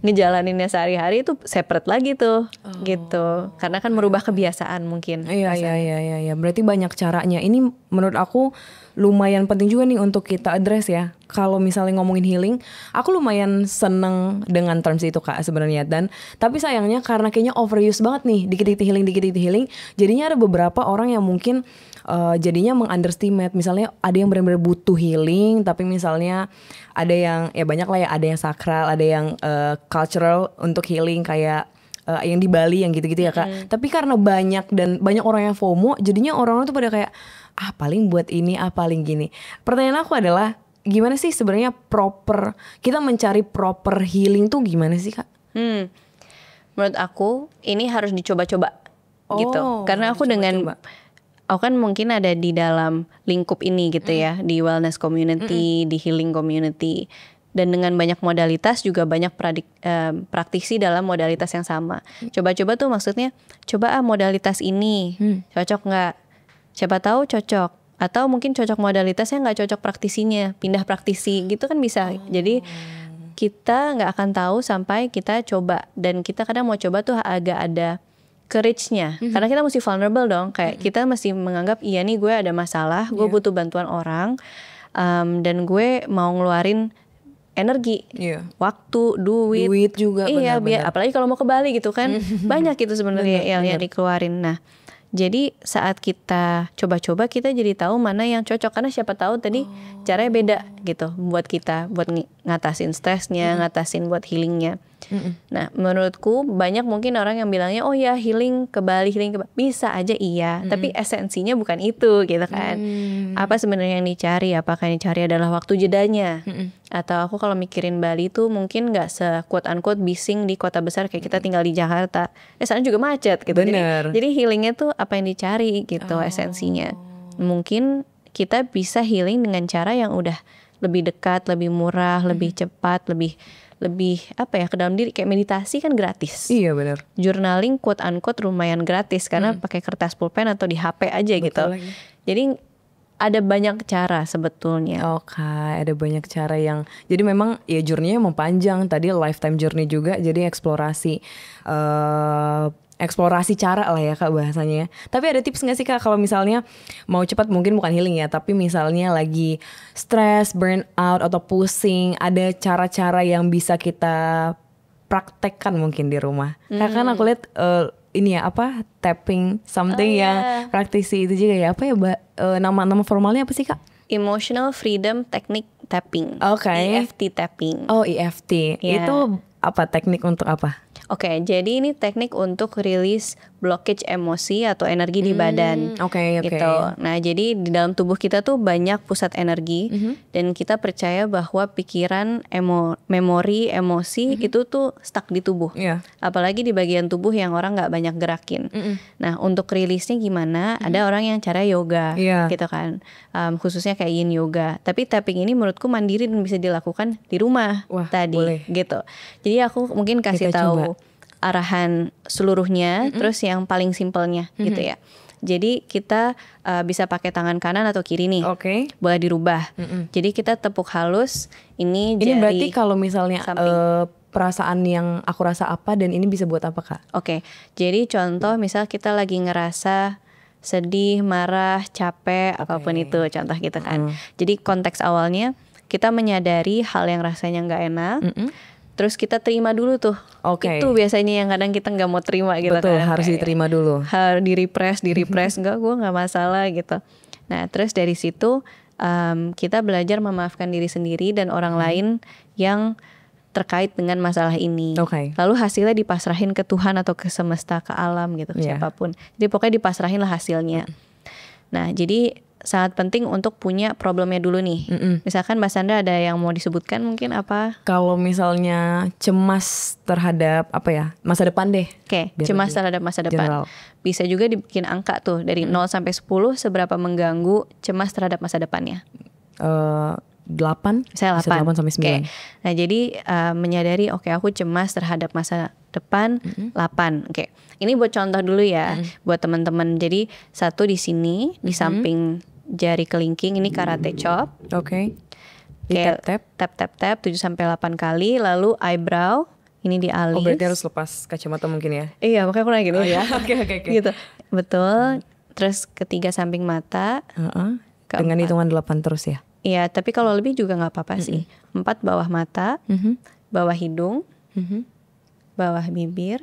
ngejalaninnya sehari-hari itu separate lagi tuh gitu, karena kan merubah kebiasaan mungkin. Iya. Berarti banyak caranya. Ini menurut aku lumayan penting juga nih untuk kita address ya. Kalau misalnya ngomongin healing, aku lumayan seneng dengan terms itu Kak sebenarnya. Dan tapi sayangnya karena kayaknya overuse banget nih, dikit-dikit healing, jadinya ada beberapa orang yang mungkin jadinya mengunderestimate. Misalnya ada yang benar-benar butuh healing, tapi misalnya ada yang ya banyak lah ya, ada yang sakral, ada yang cultural untuk healing kayak yang di Bali yang gitu-gitu ya Kak. Tapi karena banyak orang yang FOMO, jadinya orang-orang tuh pada kayak paling buat ini, paling gini. Pertanyaan aku adalah gimana sih sebenarnya kita mencari proper healing tuh gimana sih Kak? Menurut aku ini harus dicoba-coba gitu. Karena aku aku kan mungkin ada di dalam lingkup ini gitu ya, di wellness community, di healing community. Dan dengan banyak modalitas juga banyak praktisi dalam modalitas yang sama. Coba-coba tuh maksudnya, coba modalitas ini cocok nggak? Siapa tahu cocok. Atau mungkin cocok modalitasnya nggak cocok praktisinya, pindah praktisi gitu kan bisa. Jadi kita nggak akan tahu sampai kita coba. Dan kita kadang mau coba tuh agak ada courage-nya. Karena kita mesti vulnerable dong. Kayak kita mesti menganggap iya nih gue ada masalah, gue butuh bantuan orang, dan gue mau ngeluarin energi, waktu, duit juga. Iya, apalagi kalau mau ke Bali gitu kan, banyak itu sebenarnya yang dikeluarin. Nah, jadi saat kita coba-coba kita jadi tahu mana yang cocok, karena siapa tahu tadi caranya beda gitu buat kita, buat ngatasin stresnya, ngatasin buat healingnya. Nah menurutku banyak mungkin orang yang bilangnya oh ya healing ke Bali, bisa aja iya, tapi esensinya bukan itu gitu kan. Apa sebenarnya yang dicari? Apakah yang dicari adalah waktu jedanya? Atau aku kalau mikirin Bali tuh mungkin nggak se-quote unquote bising di kota besar kayak kita tinggal di Jakarta. Sana juga macet gitu. Jadi healingnya tuh apa yang dicari gitu esensinya. Mungkin kita bisa healing dengan cara yang udah lebih dekat, lebih murah, lebih cepat, lebih apa ya, ke dalam diri. Kayak meditasi kan gratis. Iya benar. Journaling quote unquote lumayan gratis karena pakai kertas pulpen atau di HP aja. Betul gitu lagi. Jadi ada banyak cara sebetulnya. Ada banyak cara yang jadi memang ya journey-nya emang panjang. Tadi lifetime journey juga, jadi eksplorasi cara lah ya Kak bahasanya. Tapi ada tips gak sih Kak kalau misalnya mau cepat, mungkin bukan healing ya, tapi misalnya lagi stres, burn out atau pusing, ada cara-cara yang bisa kita praktekkan mungkin di rumah. Karena kan aku lihat ini ya tapping something yang praktisi itu juga ya, apa ya nama formalnya apa sih Kak? Emotional Freedom Technique Tapping. EFT tapping. EFT. Itu apa, teknik untuk apa? Jadi ini teknik untuk rilis blockage emosi atau energi di badan. Gitu. Nah, jadi di dalam tubuh kita tuh banyak pusat energi dan kita percaya bahwa pikiran, memori, emosi itu tuh stuck di tubuh. Apalagi di bagian tubuh yang orang nggak banyak gerakin. Nah, untuk rilisnya gimana? Ada orang yang cara yoga, gitu kan. Khususnya kayak yin yoga. Tapi tapping ini menurutku mandiri dan bisa dilakukan di rumah. Boleh. Gitu. Jadi aku mungkin kasih tahu arahan seluruhnya, terus yang paling simpelnya gitu ya. Jadi kita bisa pakai tangan kanan atau kiri nih. Oke. Boleh dirubah. Jadi kita tepuk halus. Ini jari. Ini berarti kalau misalnya samping. perasaan yang aku rasa apa dan ini bisa buat apa Kak? Oke. Jadi contoh misal kita lagi ngerasa sedih, marah, capek, apapun itu contoh gitu kan. Jadi konteks awalnya kita menyadari hal yang rasanya nggak enak. Terus kita terima dulu tuh. Itu biasanya yang kadang kita nggak mau terima gitu. Betul, kan. harus diterima dulu. Harus di-repress, enggak, gue nggak masalah gitu. Nah terus dari situ kita belajar memaafkan diri sendiri dan orang lain yang terkait dengan masalah ini. Lalu hasilnya dipasrahin ke Tuhan atau ke semesta, ke alam gitu, siapapun. Jadi pokoknya dipasrahin lah hasilnya. Nah jadi sangat penting untuk punya problemnya dulu nih. Misalkan Mbak Sandra ada yang mau disebutkan mungkin apa? Kalau misalnya cemas terhadap apa ya, masa depan deh. Cemas terhadap masa depan. Bisa juga dibikin angka tuh dari 0 sampai 10 seberapa mengganggu cemas terhadap masa depannya. 8, misalnya 8 sampai 9. Nah jadi menyadari aku cemas terhadap masa depan 8. Ini buat contoh dulu ya buat teman-teman. Jadi satu di sini di samping jari kelingking ini karate chop. Tap 7 sampai 8 kali. Lalu eyebrow ini di alis. Berarti harus lepas kacamata mungkin ya? Iya makanya aku nanya gini. Oke. Gitu. Betul. Terus ketiga samping mata. Dengan hitungan 8 terus ya? Iya, tapi kalau lebih juga nggak apa-apa sih. 4 bawah mata, bawah hidung, bawah bibir.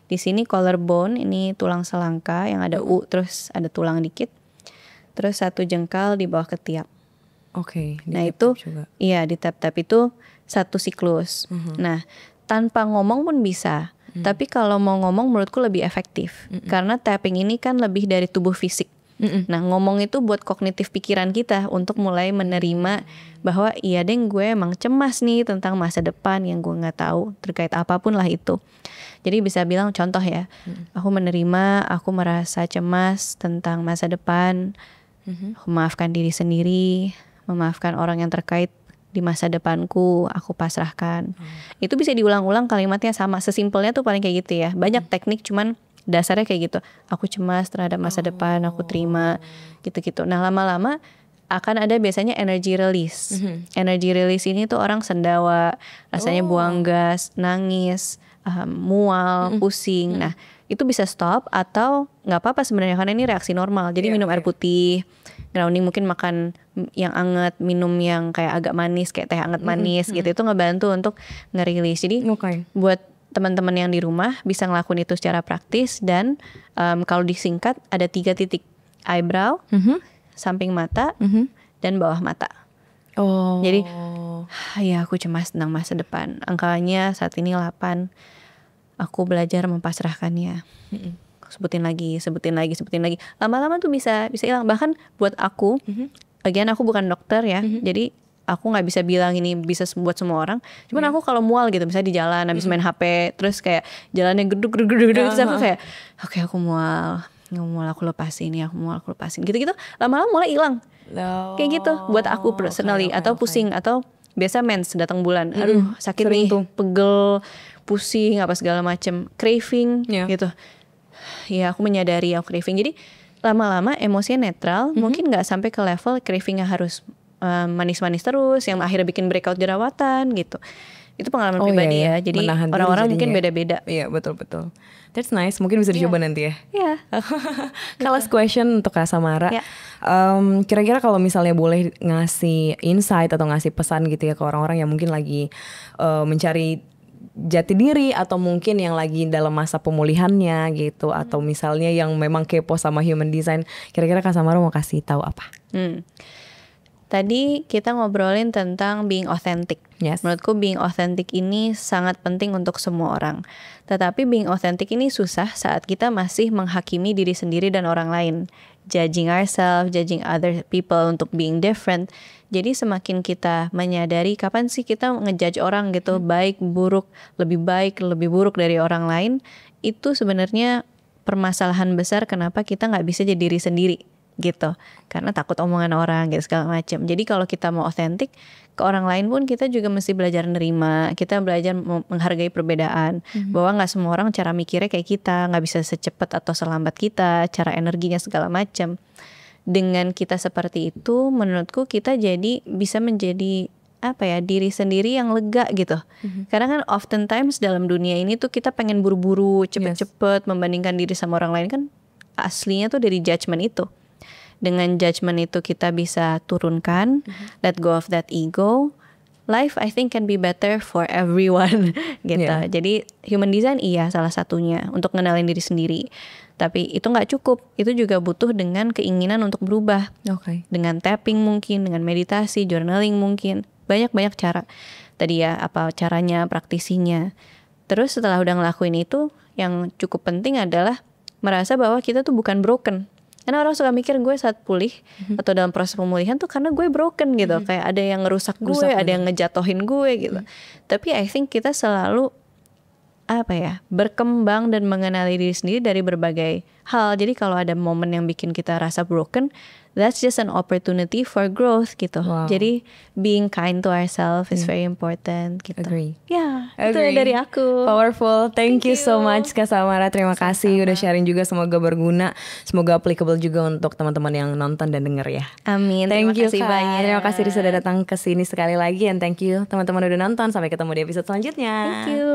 Di sini collarbone, ini tulang selangka yang ada terus ada tulang dikit. Terus 1 jengkal di bawah ketiak. Nah itu, iya di tap-tap itu 1 siklus. Nah tanpa ngomong pun bisa. Tapi kalau mau ngomong menurutku lebih efektif. Karena tapping ini kan lebih dari tubuh fisik. Nah ngomong itu buat kognitif pikiran kita untuk mulai menerima bahwa iya deh gue emang cemas nih tentang masa depan yang gue nggak tahu terkait apapun lah itu. Jadi bisa bilang contoh ya, aku menerima, aku merasa cemas tentang masa depan, memaafkan diri sendiri, memaafkan orang yang terkait di masa depanku, aku pasrahkan. Itu bisa diulang-ulang kalimatnya sama, sesimpelnya tuh paling kayak gitu ya. Banyak teknik cuman dasarnya kayak gitu. Aku cemas terhadap masa depan, aku terima, gitu-gitu. Nah lama-lama akan ada biasanya energy release. Energy release ini tuh orang sendawa, rasanya buang gas, nangis, mual, pusing. Nah itu bisa stop atau nggak apa-apa sebenarnya karena ini reaksi normal. Jadi minum air putih, grounding, mungkin makan yang anget, minum yang kayak agak manis kayak teh anget manis gitu. Itu ngebantu untuk ngerilis. Jadi buat teman-teman yang di rumah bisa ngelakuin itu secara praktis dan kalau disingkat ada 3 titik, eyebrow, samping mata, dan bawah mata. Jadi ya aku cemas tentang masa depan. Angkanya saat ini 8. Aku belajar mempasrahkannya. Sebutin lagi. Lama-lama tuh bisa hilang. Bahkan buat aku, bagian aku bukan dokter ya. Jadi aku nggak bisa bilang ini bisa buat semua orang. Cuman aku kalau mual gitu, misalnya di jalan habis main HP, terus kayak jalannya geduk, terus aku kayak, aku mual, aku lepasin ya, aku lepasin. Gitu-gitu, lama-lama mulai hilang. Kayak gitu, buat aku personally. Atau pusing, atau biasa mens datang bulan, aduh sakit nih, pegel, pusing, apa segala macem, craving, gitu. Ya aku menyadari aku craving. Jadi lama-lama emosinya netral, mungkin nggak sampai ke level cravingnya harus manis-manis terus yang akhirnya bikin breakout jerawatan gitu. Itu pengalaman pribadi ya. Jadi orang-orang mungkin beda-beda. Iya betul. That's nice. Mungkin bisa dicoba nanti ya. Last question untuk Kak Samara. Kira-kira kalau misalnya boleh ngasih insight atau ngasih pesan gitu ya ke orang-orang yang mungkin lagi mencari jati diri atau mungkin yang lagi dalam masa pemulihannya gitu, atau misalnya yang memang kepo sama human design, kira-kira Kak Samara mau kasih tahu apa? Tadi kita ngobrolin tentang being authentic. Menurutku being authentic ini sangat penting untuk semua orang. Tetapi being authentic ini susah saat kita masih menghakimi diri sendiri dan orang lain. Judging ourselves, judging other people untuk being different. Jadi semakin kita menyadari kapan sih kita ngejudge orang gitu, baik, buruk, lebih buruk dari orang lain. Itu sebenarnya permasalahan besar kenapa kita gak bisa jadi diri sendiri. gitu, karena takut omongan orang gitu segala macam. Jadi kalau kita mau otentik ke orang lain pun kita juga mesti belajar nerima, kita belajar menghargai perbedaan, bahwa nggak semua orang cara mikirnya kayak kita, nggak bisa secepat atau selambat kita, cara energinya segala macam. Dengan kita seperti itu, menurutku kita jadi bisa menjadi diri sendiri yang lega gitu. Karena kan oftentimes dalam dunia ini tuh kita pengen buru-buru, cepet-cepet membandingkan diri sama orang lain, kan aslinya tuh dari judgement itu. Dengan judgement itu kita bisa turunkan, let go of that ego. Life I think can be better for everyone gitu. Jadi human design salah satunya untuk ngenalin diri sendiri. Tapi itu nggak cukup. Itu juga butuh dengan keinginan untuk berubah. Dengan tapping mungkin, dengan meditasi, journaling mungkin. Banyak cara. Tadi apa caranya, praktisinya. Terus setelah udah ngelakuin itu, yang cukup penting adalah merasa bahwa kita tuh bukan broken. Karena orang suka mikir gue saat pulih atau dalam proses pemulihan tuh karena gue broken gitu. Kayak ada yang ngerusak gue, ada yang ngejatohin gue gitu. Tapi I think kita selalu berkembang dan mengenali diri sendiri dari berbagai hal. Jadi kalau ada momen yang bikin kita rasa broken, that's just an opportunity for growth gitu. Jadi being kind to ourselves is very important gitu. Agree. Itu dari aku. Powerful. Thank you so much Kak Samara. Terima kasih udah sharing juga, semoga berguna, semoga applicable juga untuk teman-teman yang nonton dan denger ya. Amin. Thank you Terima kasih banyak. Terima kasih sudah datang ke sini sekali lagi, and thank you teman-teman udah nonton. Sampai ketemu di episode selanjutnya. Thank you.